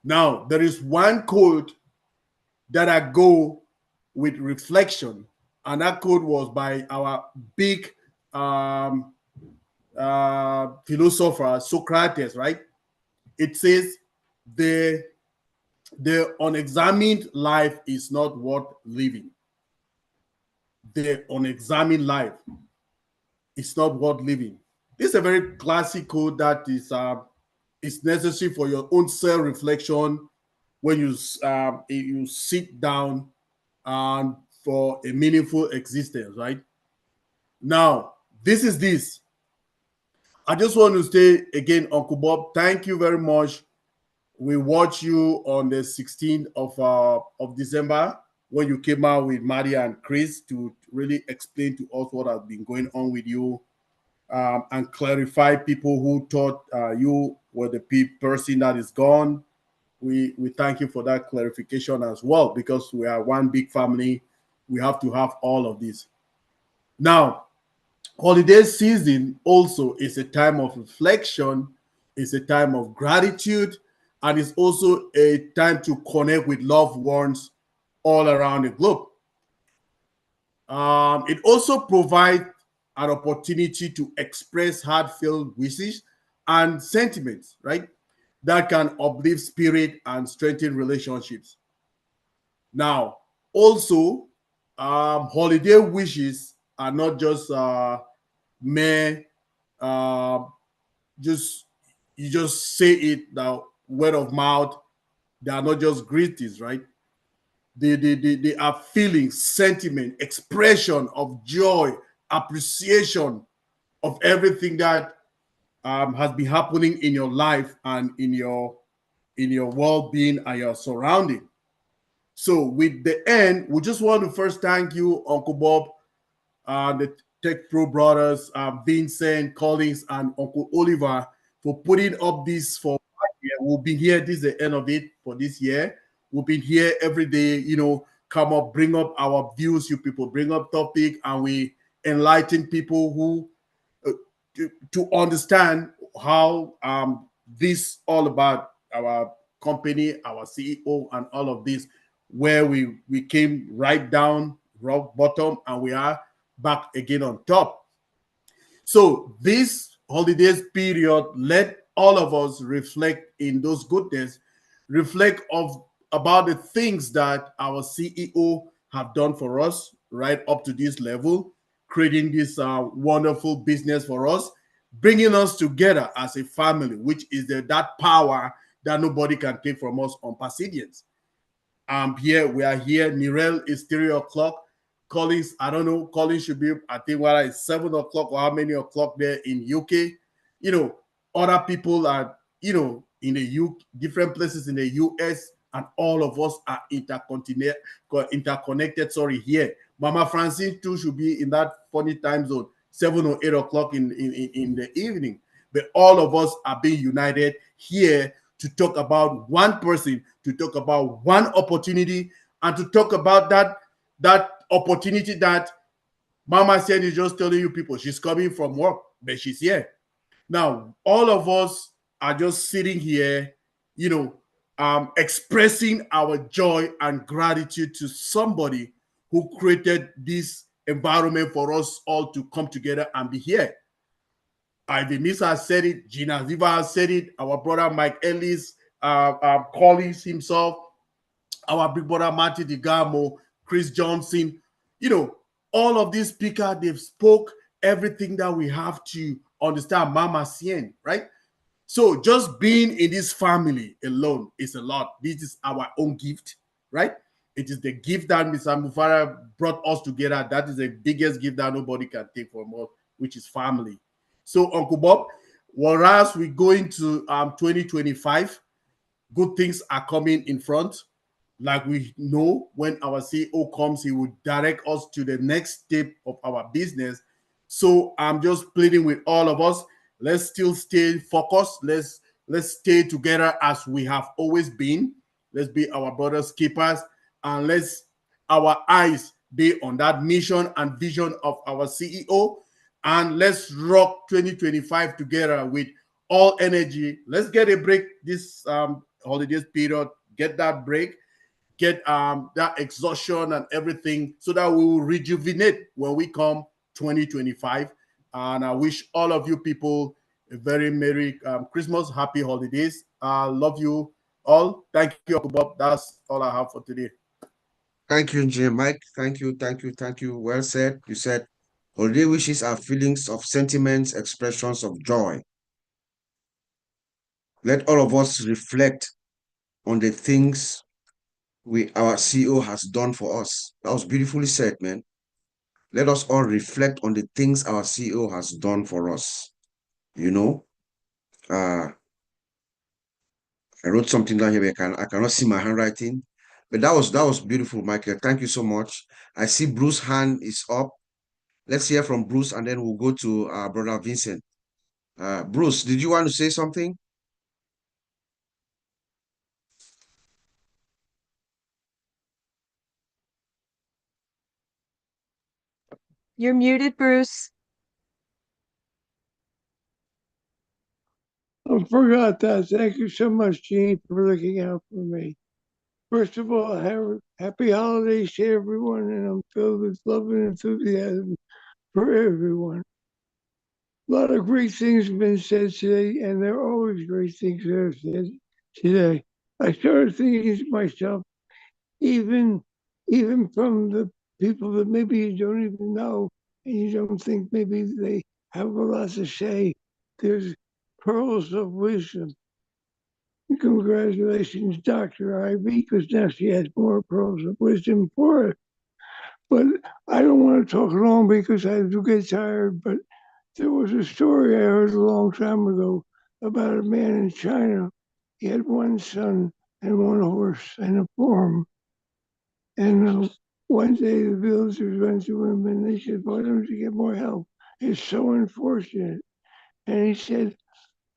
Now, there is one code that I go with reflection, and that code was by our big philosopher Socrates, right? It says the unexamined life is not worth living. The unexamined life is not worth living. This is a very classic code that is necessary for your own self-reflection when you sit down and for a meaningful existence, right? Now, this is this. I just want to say again, Uncle Bob, thank you very much. We watched you on the 16th of December when you came out with Maria and Chris to really explain to us what has been going on with you, and clarify people who thought you were the person that is gone. We thank you for that clarification as well, because we are one big family. We have to have all of this. Now, holiday season also is a time of reflection, it's a time of gratitude, and it's also a time to connect with loved ones all around the globe. It also provides an opportunity to express heartfelt wishes and sentiments, right? That can uplift spirit and strengthen relationships. Now, also, holiday wishes are not just mere, just you just say it now, word of mouth. They are not just greetings, right? They are feelings, sentiment, expression of joy, appreciation of everything that has been happening in your life and in your well-being and your surrounding. So with the end, we just want to first thank you, Uncle Bob, the Tech Pro brothers, Vincent, Collins, and Uncle Oliver, for putting up this for 1 year. We'll be here. This is the end of it for this year. We've been here every day, come up, bring up our views, you people, bring up topic, and we enlighten people who to understand how this all about our company, our CEO, and all of this, where we came right down rock bottom and we are back again on top. So this holidays period, let all of us reflect in those goodness, reflect about the things that our CEO have done for us right up to this level, creating this wonderful business for us, bringing us together as a family, which is that power that nobody can take from us on Pacidians. Here we are here. Nirel is 3 o'clock. Collins, I don't know. Collins should be, I think, whether it's 7 o'clock or how many o'clock there in UK. Other people are, in the different places in the US, and all of us are interconnected. Sorry, here. Mama Francine too should be in that funny time zone, 7 or 8 o'clock in the evening. But all of us are being united here to talk about one person, to talk about one opportunity, and to talk about that opportunity that Mama said is just telling you people she's coming from work, but she's here. Now, all of us are just sitting here, expressing our joy and gratitude to somebody who created this environment for us all to come together and be here. Ivanisa has said it, Gina Ziva has said it, our brother Mike Ellis, Collins himself, our big brother Marty DeGamo, Chris Johnson, all of these speakers, they've spoke everything that we have to understand Mama Sien, right? So just being in this family alone is a lot. This is our own gift, right? It is the gift that Mr. Mufara brought us together. That is the biggest gift that nobody can take from us, which is family. So, Uncle Bob, whereas we go into 2025, good things are coming in front. Like we know, when our CEO comes, he will direct us to the next step of our business. So I'm just pleading with all of us. Let's still stay focused. Let's stay together as we have always been. Let's be our brothers' keepers, and let's our eyes be on that mission and vision of our CEO. And let's rock 2025 together with all energy. Let's get a break this holidays period. Get that break. Get that exhaustion and everything, so that we will rejuvenate when we come 2025. And I wish all of you people a very Merry Christmas, Happy Holidays. Love you all. Thank you, Uncle Bob. That's all I have for today. Thank you, Engineer Mike. Thank you, thank you, thank you. Well said. You said holiday wishes are feelings of sentiments, expressions of joy. Let all of us reflect on the things our CEO has done for us. That was beautifully said, man. Let us all reflect on the things our CEO has done for us. You know, I wrote something down here. I cannot see my handwriting, but that was beautiful, Michael. Thank you so much. I see Bruce's hand is up. Let's hear from Bruce, and then we'll go to Brother Vincent. Bruce, did you want to say something? You're muted, Bruce. I forgot that. Thank you so much, Gene, for looking out for me. First of all, happy holidays to everyone, and I'm filled with love and enthusiasm for everyone. A lot of great things have been said today, and there are always great things that are said today. I started thinking to myself, even from the people that maybe you don't even know, and you don't think maybe they have a lot to say, there's pearls of wisdom. Congratulations, Dr. Ivy, because now she has more pearls of wisdom for it. But I don't want to talk long because I do get tired. But there was a story I heard a long time ago about a man in China. He had one son and one horse and a farm. And one day the villagers went to him and they said, "Why don't you get more help? It's so unfortunate." And he said,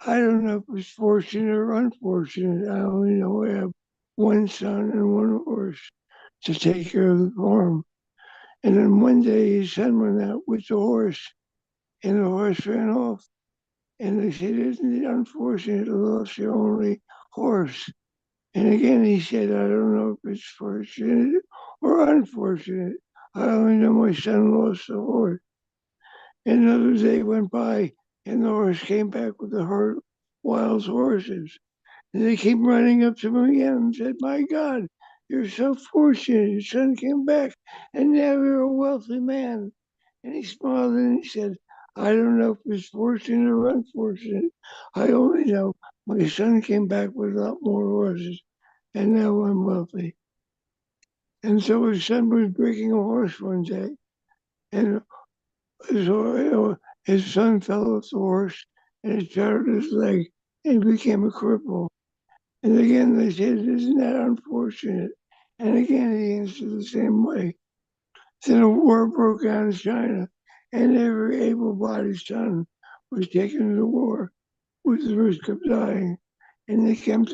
"I don't know if it's fortunate or unfortunate. I only know I have one son and one horse to take care of the farm." And then one day his son went out with the horse, and the horse ran off. And they said, "Isn't it unfortunate to lose your only horse?" And again he said, "I don't know if it's fortunate or unfortunate. I only know my son lost the horse." And another day went by, and the horse came back with the herd wild horses. And they came running up to him again and said, "My God, you're so fortunate. Your son came back, and now you're a wealthy man." And he smiled and he said, "I don't know if it's fortunate or unfortunate. I only know my son came back with a lot more horses, and now I'm wealthy." And so his son was breaking a horse one day, and his son fell off the horse and it shattered his leg and he became a cripple. And again they said, "Isn't that unfortunate?" And again he answered the same way. Then a war broke out in China, and every able-bodied son was taken to the war with the risk of dying. And they came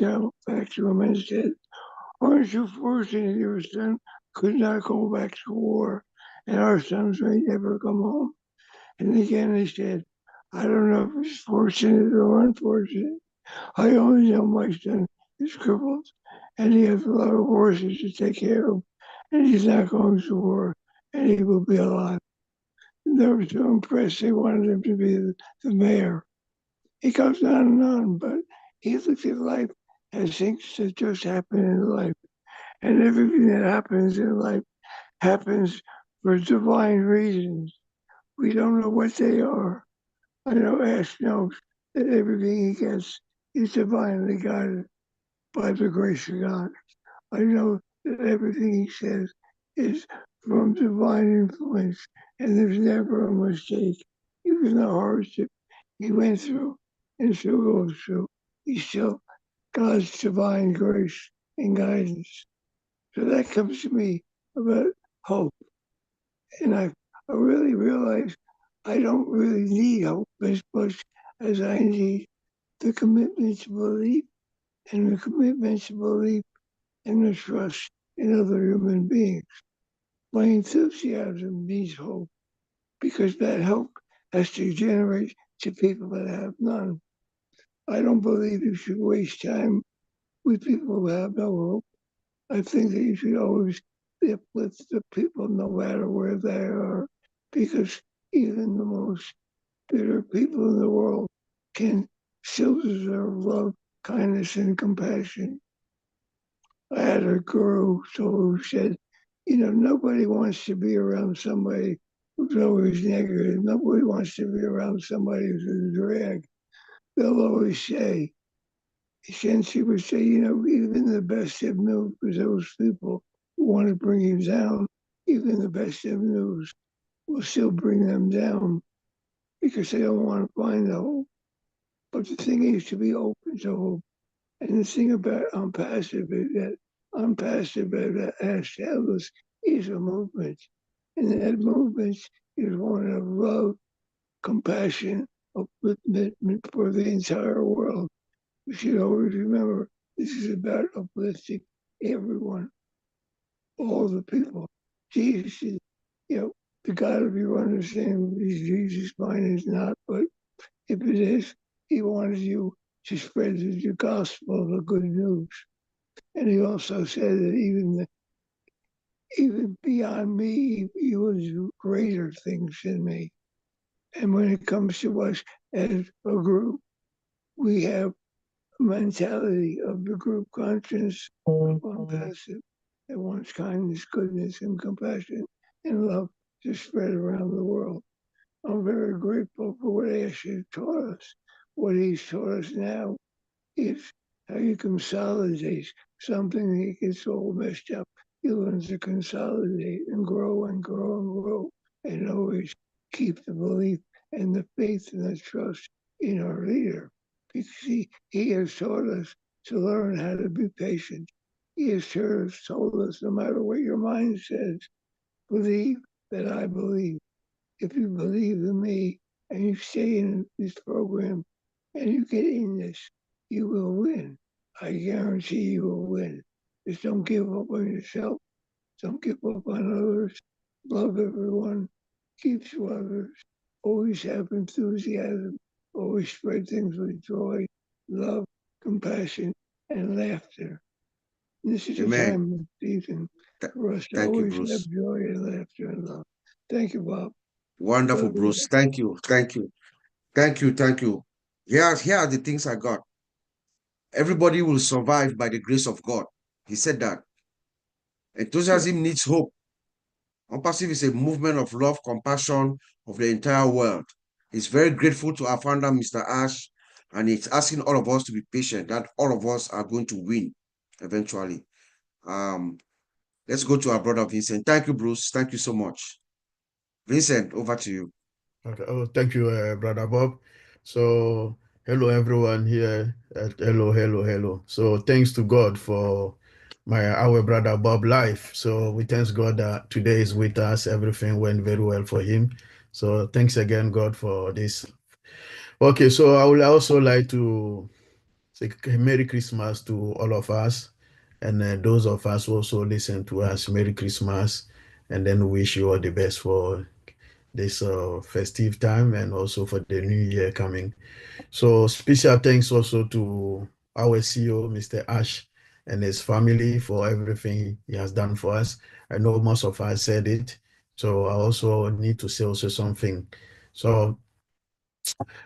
back to him and said, "Aren't you fortunate your son could not go back to war, and our sons may never come home?" And again they said, "I don't know if it's fortunate or unfortunate. I only know my son is crippled, and he has a lot of horses to take care of, and he's not going to war, and he will be alive." And they were so impressed, they wanted him to be the mayor. It goes on, but he looked at life as things that just happen in life. And everything that happens in life happens for divine reasons. We don't know what they are. I know Ash knows that everything he gets is divinely guided by the grace of God. I know that everything he says is from divine influence, and there's never a mistake. Even the hardship he went through and still goes through, he's still God's divine grace and guidance. So that comes to me about hope. And I really realize I don't really need hope as much as I need the commitment to believe and the commitment to believe and the trust in other human beings. My enthusiasm needs hope because that hope has to generate to people that have none. I don't believe you should waste time with people who have no hope. I think that you should always uplift the people no matter where they are, because even the most bitter people in the world can still deserve love, kindness, and compassion. I had a guru who said, nobody wants to be around somebody who's always negative. Nobody wants to be around somebody who's a drag. They'll always say, since he would say, even the best of news for those people who want to bring you down, even the best of news will still bring them down because they don't want to find the hope. But the thing is to be open to hope. And the thing about ONPASSIVE is that ONPASSIVE as Atlas is a movement. And that movement is one of love, compassion, upliftment for the entire world. We should always remember this is about uplifting everyone, all the people. Jesus is, the God of your understanding is Jesus, mine is not, but if it is, he wanted you to spread the gospel, the good news. And he also said that even beyond me, he will do greater things than me. And when it comes to us as a group, we have a mentality of the group conscience, ONPASSIVE, that wants kindness, goodness, and compassion and love to spread around the world. I'm very grateful for what Ashley taught us. What he's taught us now is how you consolidate something that gets all messed up. You learn to consolidate and grow and grow and grow, and always keep the belief and the faith and the trust in our leader. Because he has taught us to learn how to be patient. He has told us, no matter what your mind says, believe that I believe. If you believe in me and you stay in this program and you get in this, you will win. I guarantee you will win. Just don't give up on yourself. Don't give up on others. Love everyone. Keep to others. Always have enthusiasm. Always spread things with joy, love, compassion, and laughter. This is a time of season for us to always have joy and laughter and love. Thank you, Bob. Wonderful, Bruce. Thank you. Thank you. Thank you. Thank you. Here are the things I got. Everybody will survive by the grace of God. He said that. Enthusiasm needs hope. ONPASSIVE is a movement of love, compassion of the entire world. He's very grateful to our founder, Mr. Ash, and he's asking all of us to be patient, that all of us are going to win eventually. Let's go to our brother Vincent. Thank you, Bruce. Thank you so much. Vincent, over to you. Okay. Oh, thank you, Brother Bob. So, hello everyone here. Hello. So, thanks to God for our brother Bob life. So, we thank God that today is with us. Everything went very well for him. So, thanks again, God, for this. Okay, so I would also like to say Merry Christmas to all of us, and those of us who also listen to us. Merry Christmas, and then wish you all the best for this festive time and also for the new year coming. So special thanks also to our CEO, Mr. Ash, and his family for everything he has done for us. I know most of us said it, so I also need to say also something. So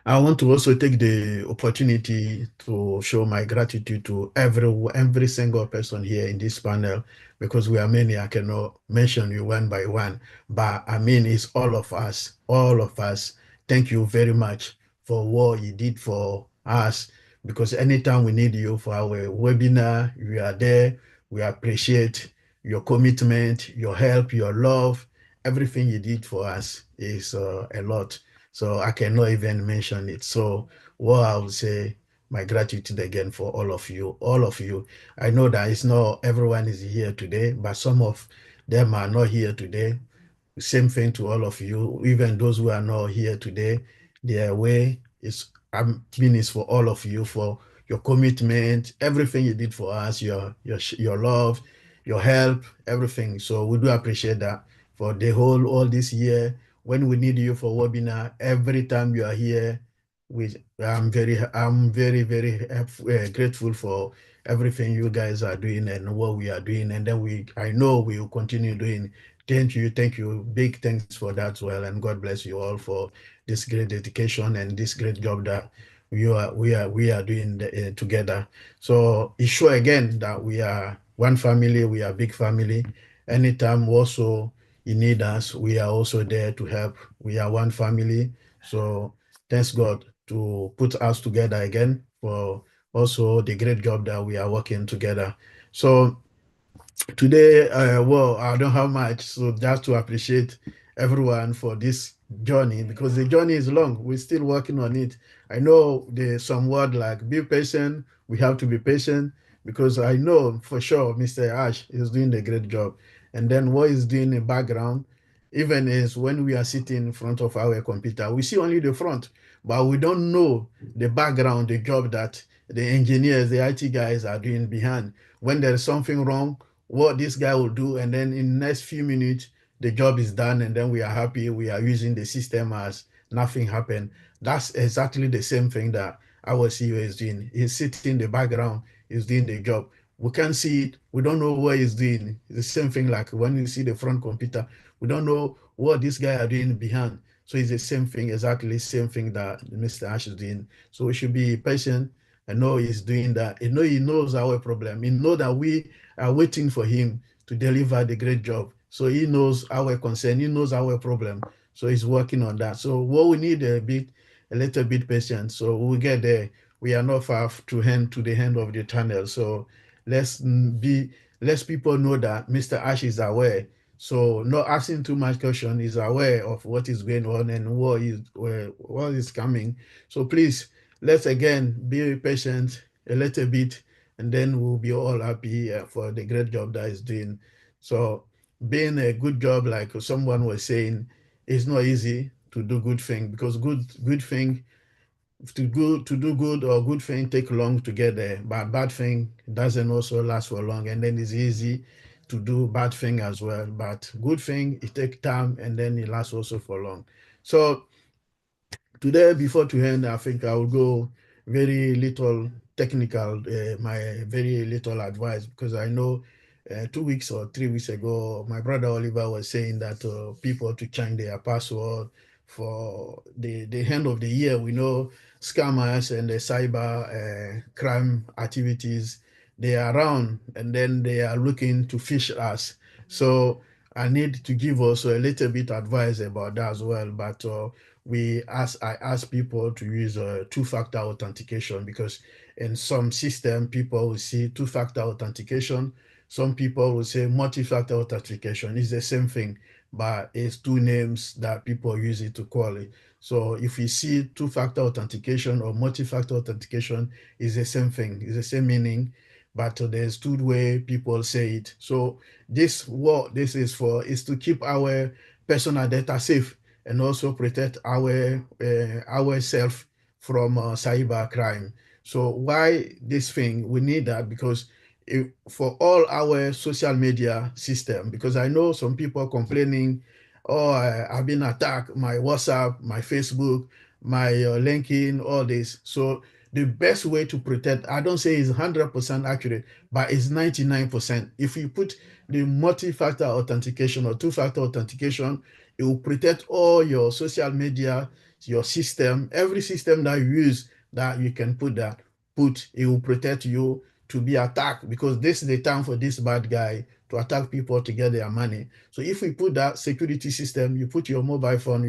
I want to also take the opportunity to show my gratitude to every single person here in this panel, because we are many. I cannot mention you one by one, but I mean, it's all of us, all of us. Thank you very much for what you did for us, because anytime we need you for our webinar, you are there. We appreciate your commitment, your help, your love. Everything you did for us is a lot. So I cannot even mention it. So what I would say, my gratitude again for all of you, all of you. I know that it's not everyone is here today, but some of them are not here today. Same thing to all of you, even those who are not here today. Their way is, is for all of you, for your commitment, everything you did for us, your love, your help, everything. So we do appreciate that for all this year. When we need you for webinar, every time you are here, I'm very, very grateful for everything you guys are doing and what we are doing. And then I know we will continue doing. Thank you. Big thanks for that as well. And God bless you all for this great dedication and this great job that we are doing together. So it's sure again that we are one family, we are a big family. Anytime also you need us, we are also there to help. We are one family. So thanks God to put us together again for also the great job that we are working together. So today, well, I don't have much, so just to appreciate everyone for this journey, because the journey is long. We're still working on it. I know there's some word like be patient. We have to be patient, because I know for sure Mr. Ash is doing a great job. And then what he's doing in the background, even is when we are sitting in front of our computer, we see only the front, but we don't know the background, the job that the engineers, the IT guys are doing behind. When there is something wrong, what this guy will do, and then in the next few minutes the job is done, and then we are happy, we are using the system as nothing happened. That's exactly the same thing that our CEO is doing. He's sitting in the background, he's doing the job. We can't see it, we don't know what he's doing. It's the same thing like when you see the front computer, we don't know what this guy are doing behind. So it's the same thing, exactly same thing that Mr. Ash is doing. So we should be patient. I know he's doing that. I know he knows our problem. He knows that we are waiting for him to deliver the great job. So he knows our concern, he knows our problem. So he's working on that. So what we need a little bit patience. So we'll get there. We are not far to the end of the tunnel. So let's people know that Mr. Ash is aware. So not asking too much question, is aware of what is going on and what is coming. So please, let's again be patient a little bit, and then we'll be all happy for the great job that is doing. So being a good job, like someone was saying, is not easy to do good thing, because good thing to do good or good thing take long to get there, but bad thing doesn't also last for long, and then it's easy to do bad thing as well. But good thing, it take time, and then it lasts also for long. So today, before to end, I think I will go very little technical, my very little advice, because I know 2 weeks or 3 weeks ago, my brother Oliver was saying that people to change their password for the end of the year. We know scammers and the cyber crime activities, they are around, and then they are looking to fish us. So I need to give also a little bit advice about that as well. But I ask people to use two-factor authentication, because in some system people will see two-factor authentication. Some people will say multi-factor authentication. It's the same thing, but it's two names that people use it to call it. So if you see two-factor authentication or multi-factor authentication, it's the same thing. It's the same meaning, but there's two way people say it. So what this is for is to keep our personal data safe, and also protect ourselves from cyber crime. So why this thing? We need that because for all our social media system, because I know some people complaining, oh, I've been attacked, my WhatsApp, my Facebook, my LinkedIn, all this. So the best way to protect, I don't say it's 100% accurate, but it's 99%. If you put the multi-factor authentication or two-factor authentication, it will protect all your social media, your system, every system that you use that you can it will protect you to be attacked, because this is the time for this bad guy to attack people to get their money. So if we put that security system, you put your mobile phone,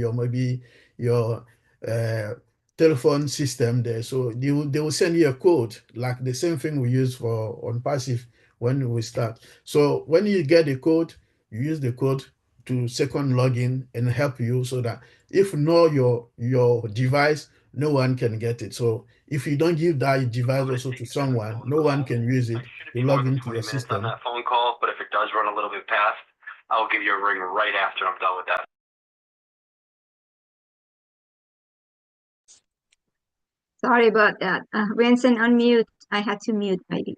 your telephone system there. So they will send you a code, like the same thing we use for ONPASSIVE when we start. So when you get the code, you use the code to second login and help you, so that if not your device, no one can get it. So if you don't give that device also to someone, no one can use it to log into your system. On that phone call, but if it does run a little bit past, I'll give you a ring right after I'm done with that. Sorry about that. Vincent, unmute. I had to mute maybe.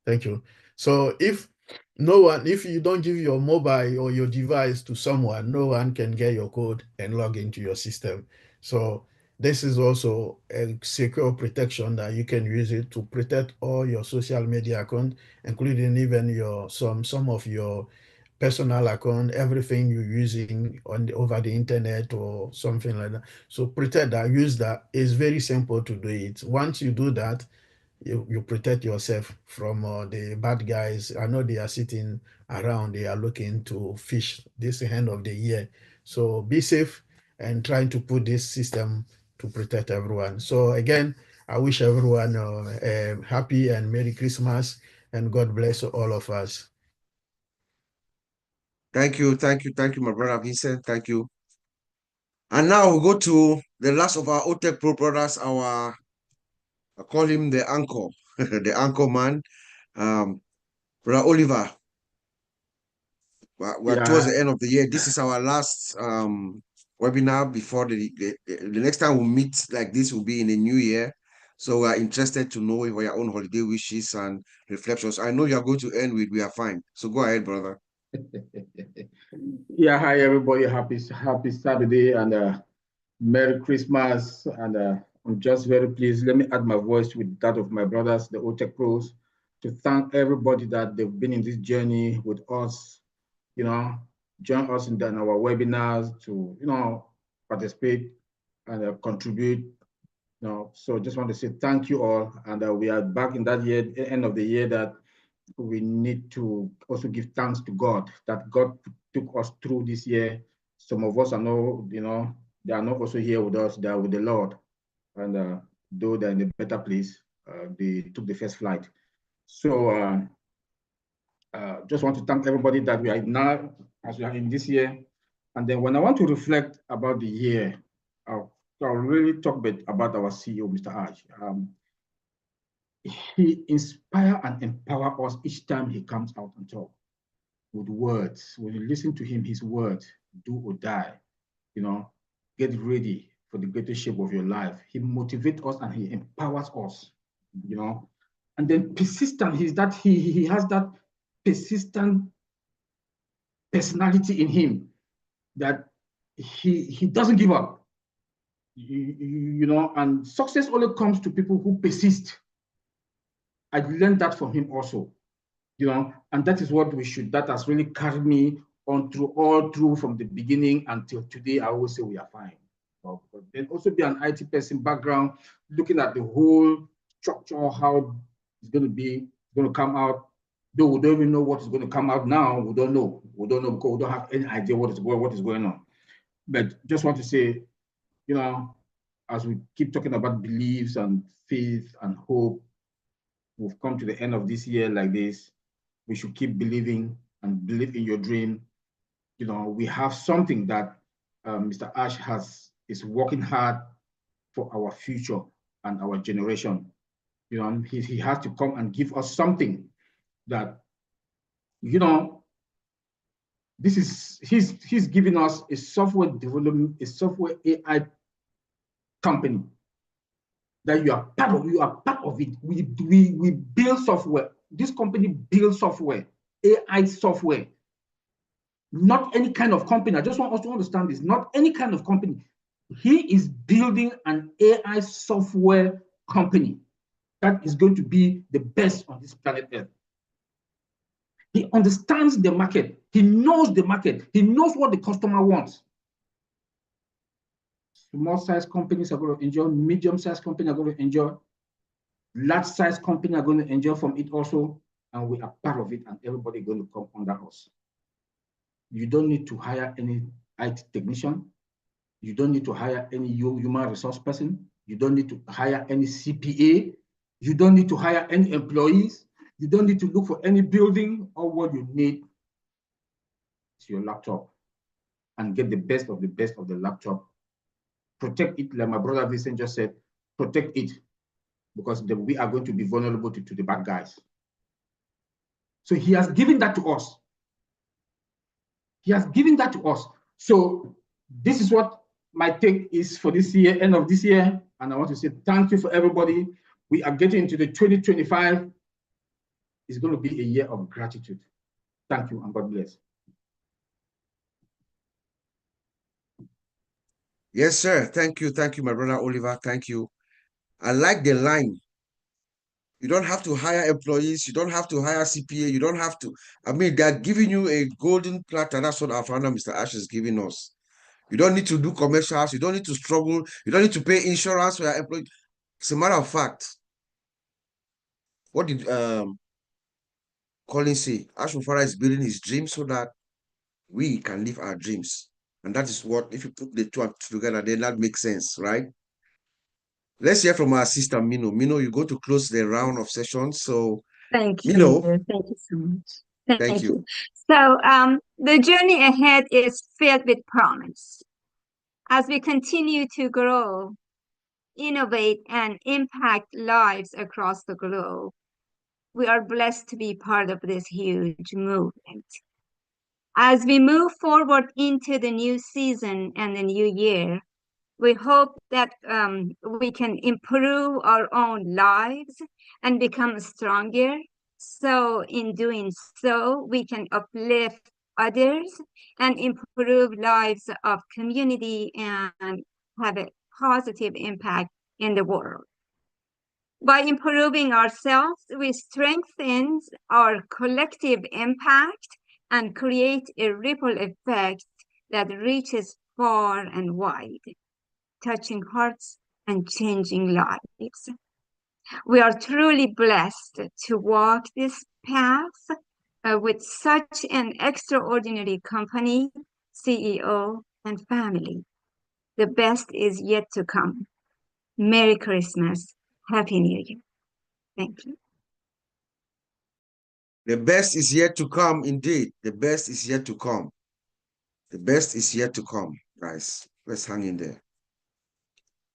Thank you. So if No one, if you don't give your mobile or your device to someone, no one can get your code and log into your system. So this is also a secure protection that you can use it to protect all your social media account, including even your some of your personal account, everything you're using over the internet or something like that. So protect that, use that. It's very simple to do it. Once you do that, you protect yourself from the bad guys. I know they are sitting around, they are looking to fish this end of the year. So be safe and trying to put this system to protect everyone. So again, I wish everyone a happy and Merry Christmas, and God bless all of us. Thank you, my brother Vincent. Thank you. And now we'll go to the last of our OTECH Pro brothers, I call him the anchor, the anchor man, Brother Oliver. We're towards the end of the year. This is our last webinar before the next time we meet like this will be in the new year. So we're interested to know your own holiday wishes and reflections. I know you're going to end with "we are fine." So go ahead, brother. Yeah, hi everybody. Happy Saturday and Merry Christmas. And I'm just very pleased. Let me add my voice with that of my brothers, the OTECH Pros, to thank everybody that they've been in this journey with us, join us in our webinars to, participate and contribute. So just want to say thank you all. And we are back in that year, end of the year, that we need to also give thanks to God that God took us through this year. Some of us are they are not also here with us, they are with the Lord. And though they're in a better place, they took the first flight. So just want to thank everybody that we are now, as we are in this year. And then when I want to reflect about the year, I'll really talk a bit about our CEO, Mr. Ash. He inspires and empowers us each time he comes out and talk with words. When you listen to him, his words, do or die, get ready for the greatest shape of your life. He motivates us and he empowers us, And then persistent, he has that persistent personality in him that he doesn't give up. And success only comes to people who persist. I learned that from him also, and that is what that has really carried me on all through from the beginning until today. I always say we are fine. But then also be an IT person background, looking at the whole structure, how it's going to come out. Though we don't even know what is going to come out now, we don't know because we don't have any idea what is going on. But just want to say, as we keep talking about beliefs and faith and hope, we've come to the end of this year like this. We should keep believing and believe in your dream. We have something that Mr. Ash is working hard for our future and our generation. He has to come and give us something that, this is, he's giving us a software development, a software AI company that you are part of it. We build software. This company builds software, AI software. Not any kind of company. I just want us to understand this. Not any kind of company. He is building an AI software company that is going to be the best on this planet Earth. He understands the market. He knows the market. He knows what the customer wants. Small-sized companies are going to enjoy. Medium-sized companies are going to enjoy. Large-sized companies are going to enjoy from it also. And we are part of it, and everybody is going to come under us. You don't need to hire any IT technician. You don't need to hire any human resource person. You don't need to hire any CPA. You don't need to hire any employees. You don't need to look for any building. All what you need is your laptop, and get the best of the laptop. Protect it, like my brother Vincent just said, protect it, because we are going to be vulnerable to the bad guys. So he has given that to us. He has given that to us. So this is what my take is for this year, end of this year. And I want to say thank you for everybody. We are getting into the 2025. It's going to be a year of gratitude. Thank you and God bless. Yes, sir. Thank you. Thank you, my brother Oliver. Thank you. I like the line. You don't have to hire employees. You don't have to hire CPA. You don't have to. I mean, they're giving you a golden platter. That's what our founder, Mr. Ash, is giving us. You don't need to do commercials. You don't need to struggle. You don't need to pay insurance for your employees. As a matter of fact, what did Colin say? Ash Mufara is building his dream so that we can live our dreams. And that is what, if you put the two together, then that makes sense, right? Let's hear from our sister, Mino. Mino, you go to close the round of sessions. So, Thank you. Mino. Thank you so much. Thank you. So the journey ahead is filled with promise. As we continue to grow, innovate, and impact lives across the globe, we are blessed to be part of this huge movement. As we move forward into the new season and the new year, we hope that we can improve our own lives and become stronger. So in doing so, we can uplift others and improve lives of community and have a positive impact in the world. By improving ourselves, we strengthen our collective impact and create a ripple effect that reaches far and wide, touching hearts and changing lives. We are truly blessed to walk this path with such an extraordinary company, CEO, and family. The best is yet to come. Merry Christmas. Happy New Year. Thank you. The best is yet to come, indeed. The best is yet to come. The best is yet to come, guys. Let's hang in there.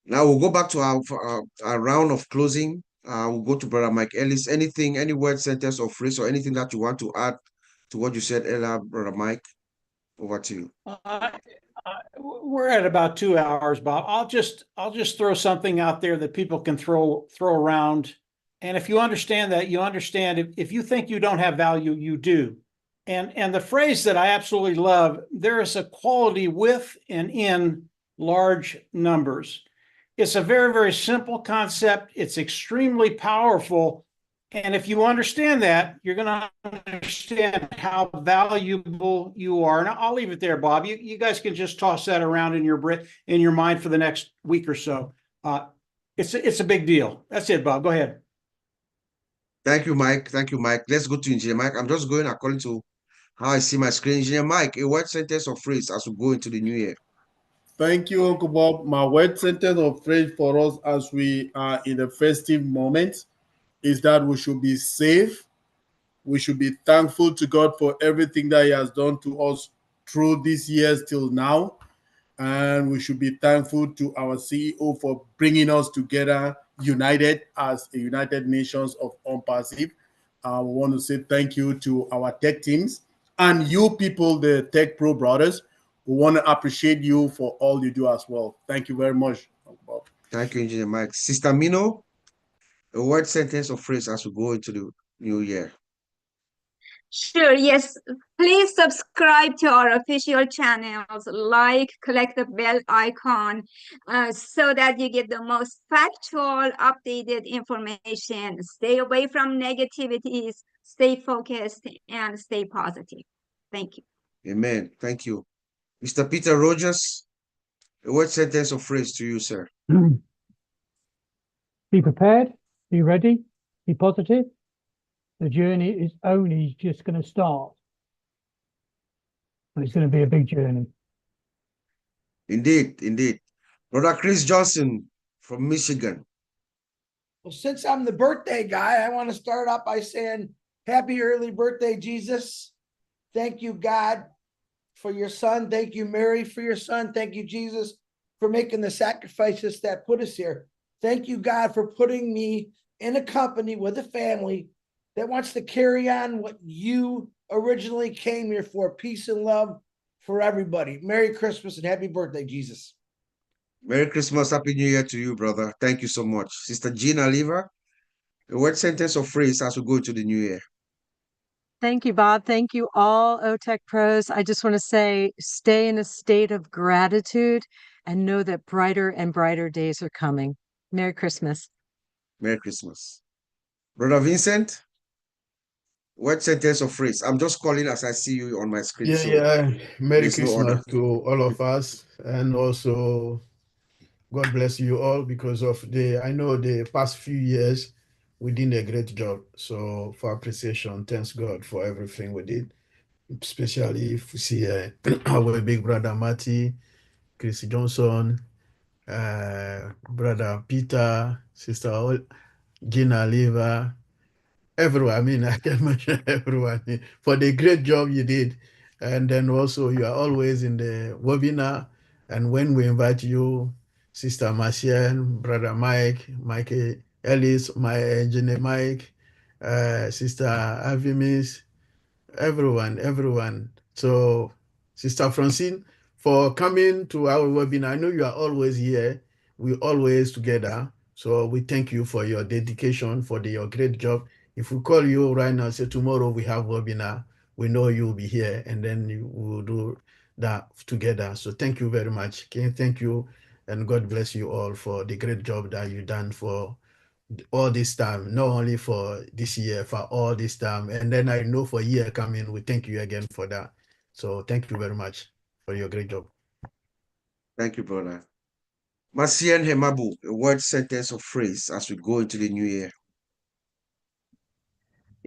Now we'll go back to our round of closing. We'll go to Brother Mike Ellis. Anything, any word, sentence, or phrase, or anything that you want to add to what you said earlier, Brother Mike? Over to you. We're at about 2 hours, Bob. I'll just throw something out there that people can throw around. And if you understand that, you understand if you think you don't have value, you do. And the phrase that I absolutely love, there is a quality with and in large numbers. It's a very, very simple concept. It's extremely powerful. And if you understand that, you're going to understand how valuable you are. And I'll leave it there, Bob. You guys can just toss that around in your mind for the next week or so. It's a big deal. That's it, Bob. Go ahead. Thank you, Mike. Thank you, Mike. Let's go to Engineer Mike. I'm just going according to how I see my screen. Engineer Mike, a word, sentence, or phrase as we go into the new year. Thank you, Uncle Bob. My word, sentence, or phrase for us as we are in the festive moment is that we should be safe. We should be thankful to God for everything that He has done to us through these years till now. And we should be thankful to our CEO for bringing us together united as a United Nations of ONPASSIVE. We want to say thank you to our tech teams and you people, the Tech Pro brothers. We want to appreciate you for all you do as well. Thank you very much, Uncle Bob. Thank you, Engineer Mike. Sister Mino, a word, sentence, or phrase as we go into the new year. Sure, yes. Please subscribe to our official channels, click the bell icon so that you get the most factual, updated information. Stay away from negativities, stay focused, and stay positive. Thank you. Amen. Thank you. Mr. Peter Rogers, a word, sentence, or phrase to you, sir. Be prepared, be ready, be positive. The journey is only just going to start. But it's going to be a big journey. Indeed, indeed. Brother Chris Johnson from Michigan. Well, since I'm the birthday guy, I want to start off by saying happy early birthday, Jesus. Thank you, God, for your son. Thank you, Mary, for your son. Thank you, Jesus, for making the sacrifices that put us here. Thank you, God, for putting me in a company with a family that wants to carry on what you originally came here for, peace and love for everybody. Merry Christmas and happy birthday, Jesus. Merry Christmas, Happy New Year to you, brother. Thank you so much. Sister Gina Oliver, a word, sentence, or phrase as we go into the new year. Thank you, Bob. Thank you all, OTECH pros. I just want to say, stay in a state of gratitude and know that brighter and brighter days are coming. Merry Christmas. Merry Christmas. Brother Vincent, what sentence or phrase? I'm just calling as I see you on my screen. So Merry there's no Christmas order. to all of us, and also God bless you all, because of I know the past few years we did a great job. So for appreciation, thanks God for everything we did, especially if we see our big brother Matty, Chris Johnson, brother Peter, sister Gina Liva, everyone. I mean, I can mention everyone for the great job you did. And then also you are always in the webinar. And when we invite you, Sister Marcian, Brother Mike Ellis, my engineer Mike, Sister Avimis, everyone. So, Sister Francine, for coming to our webinar. I know you are always here. We always together. So we thank you for your dedication, for your great job. If we call you right now, say tomorrow we have webinar, we know you'll be here, and then we will do that together. So thank you very much. Okay, thank you, and God bless you all for the great job that you done for all this time, not only for this year, for all this time. And then I know for year coming, we thank you again for that. So thank you very much for your great job. Thank you, brother. Marcian Hemabu, a word, sentence, or phrase as we go into the new year.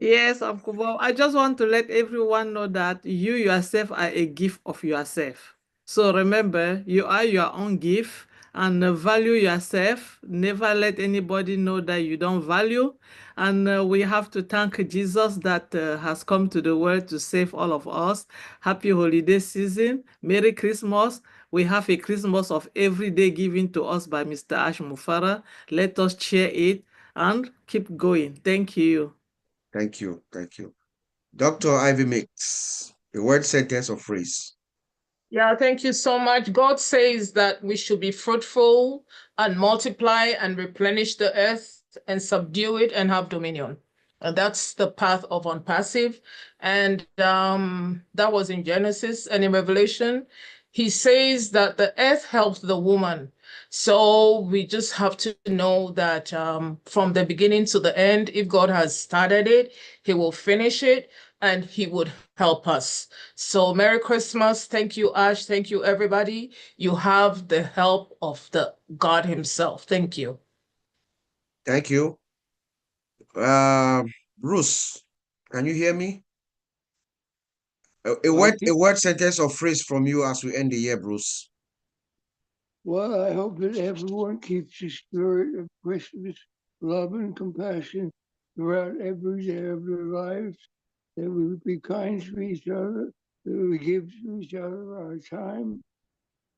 Yes, Uncle Bob. I just want to let everyone know that you yourself are a gift of yourself. So remember, you are your own gift, and value yourself. Never let anybody know that you don't value. And we have to thank Jesus that has come to the world to save all of us. Happy holiday season. Merry Christmas. We have a Christmas of every day given to us by Mr. Ash Mufara. Let us share it and keep going. Thank you. Thank you. Thank you. Dr. Ivy Mix, a word, sentence, or phrase. Yeah, thank you so much. God says that we should be fruitful and multiply and replenish the earth and subdue it and have dominion. And that's the path of ONPASSIVE. And that was in Genesis. And in Revelation, he says that the earth helps the woman. So we just have to know that from the beginning to the end, if God has started it, he will finish it, and he would help us. So Merry Christmas. Thank you, Ash. Thank you, everybody. You have the help of the God himself. Thank you. Thank you. Bruce, can you hear me? A word, sentence, or phrase from you as we end the year, Bruce. Well, I hope that everyone keeps the spirit of Christmas, love, and compassion throughout every day of their lives, that we would be kind to each other, that we give to each other our time,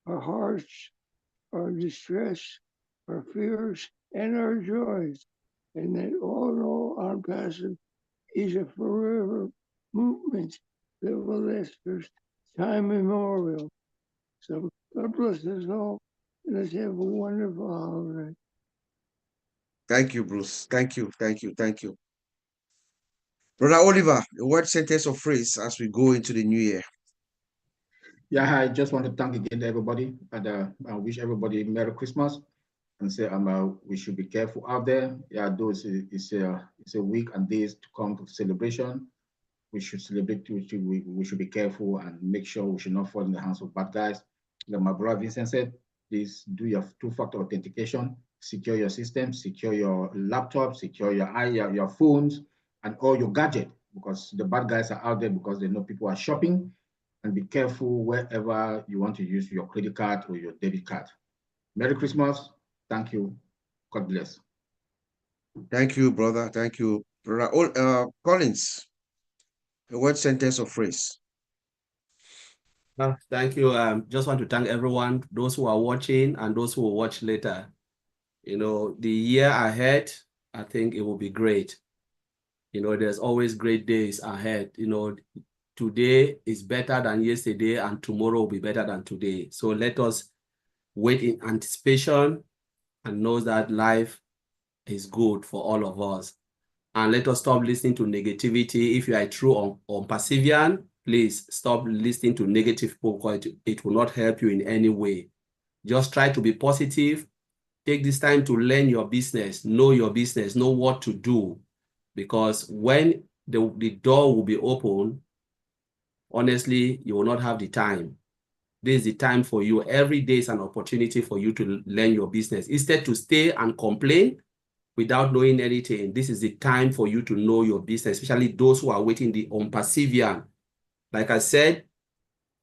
our hearts, our distress, our fears, and our joys, and that all in all, ONPASSIVE is a forever movement that will last for time immemorial. So God bless us all. Let's have a wonderful holiday. Thank you, Bruce. Thank you. Thank you. Thank you. Brother Oliver, a word, sentence, or phrase as we go into the new year. Yeah, I just want to thank again everybody, and I wish everybody Merry Christmas, and say we should be careful out there. Yeah, though it's a week and days to come to celebration. We should celebrate. We should be careful and make sure we should not fall in the hands of bad guys. Like my brother Vincent said, please do your two-factor authentication, secure your system, secure your laptop, secure your phones, and all your gadget, because the bad guys are out there because they know people are shopping. And be careful wherever you want to use your credit card or your debit card. Merry Christmas. Thank you. God bless. Thank you, brother. Thank you, brother. Collins, a word, sentence, or phrase. Thank you. Just want to thank everyone, those who are watching and those who will watch later. You know, the year ahead, I think it will be great. You know, there's always great days ahead. You know, today is better than yesterday and tomorrow will be better than today. So let us wait in anticipation and know that life is good for all of us. And let us stop listening to negativity. If you are a true ONPASSIVian, please stop listening to negative people because it will not help you in any way. Just try to be positive. Take this time to learn your business, know what to do. Because when the door will be open, honestly, you will not have the time. This is the time for you. Every day is an opportunity for you to learn your business. Instead to stay and complain without knowing anything, this is the time for you to know your business, especially those who are waiting, the ONPASSIVian. Like I said,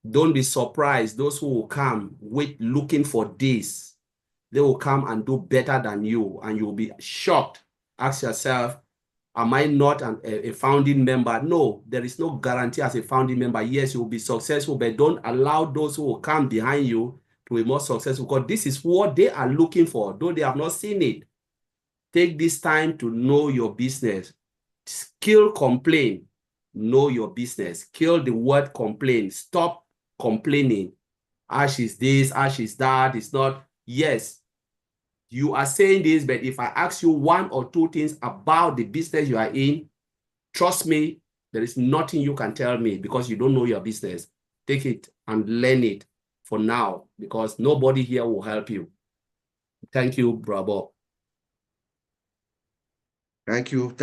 don't be surprised. Those who will come looking for this, they will come and do better than you, and you'll be shocked. Ask yourself, am I not a founding member? No, there is no guarantee as a founding member. Yes, you'll be successful, but don't allow those who will come behind you to be more successful, because this is what they are looking for, though they have not seen it. Take this time to know your business. Kill complain. Know your business. Kill the word complain. Stop complaining. Ash is this, Ash is that. It's not. Yes, you are saying this, but if I ask you one or two things about the business you are in, trust me, there is nothing you can tell me because you don't know your business. Take it and learn it for now, because nobody here will help you. Thank you, bravo. Thank you,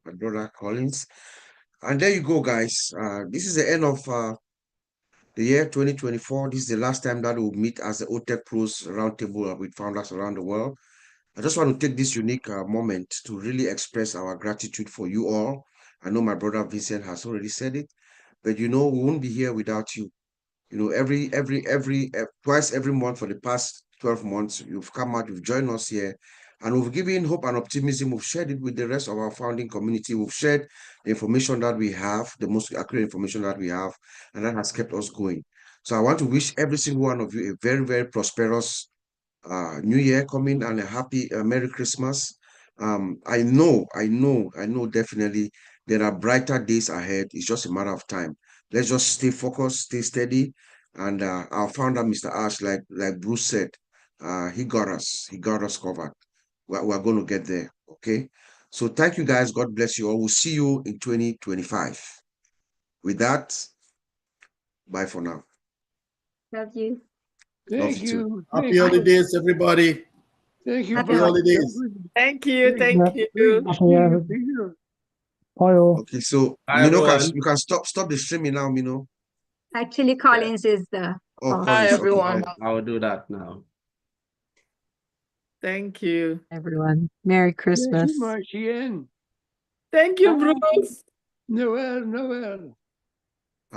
my brother Collins. And there you go, guys. This is the end of the year 2024. This is the last time that we'll meet as the OTECH PROS roundtable with founders around the world. I just want to take this unique moment to really express our gratitude for you all. I know my brother Vincent has already said it, but we won't be here without you. Twice every month for the past 12 months, you've come out, you've joined us here, and we've given hope and optimism. We've shared it with the rest of our founding community. We've shared the information that we have, the most accurate information that we have, and that has kept us going. So I want to wish every single one of you a very, very prosperous New Year coming and a happy Merry Christmas. I know definitely there are brighter days ahead. It's just a matter of time. Let's just stay focused, stay steady. And our founder, Mr. Ash, like Bruce said, he got us covered. We're going to get there. Okay. So thank you guys. God bless you all. We'll see you in 2025. With that, bye for now. Love you. Thank you. Happy holidays, everybody. Thank you. Happy holidays. Thank you. Thank you. Okay, so Bye, you can stop the streaming now, Mino. Actually, Collins is the Oh, host. Bye, Collins, everyone. okay. I will do that now. Thank you. Everyone. Merry Christmas. Merci, Martienne. Thank you, Bruce. Noel.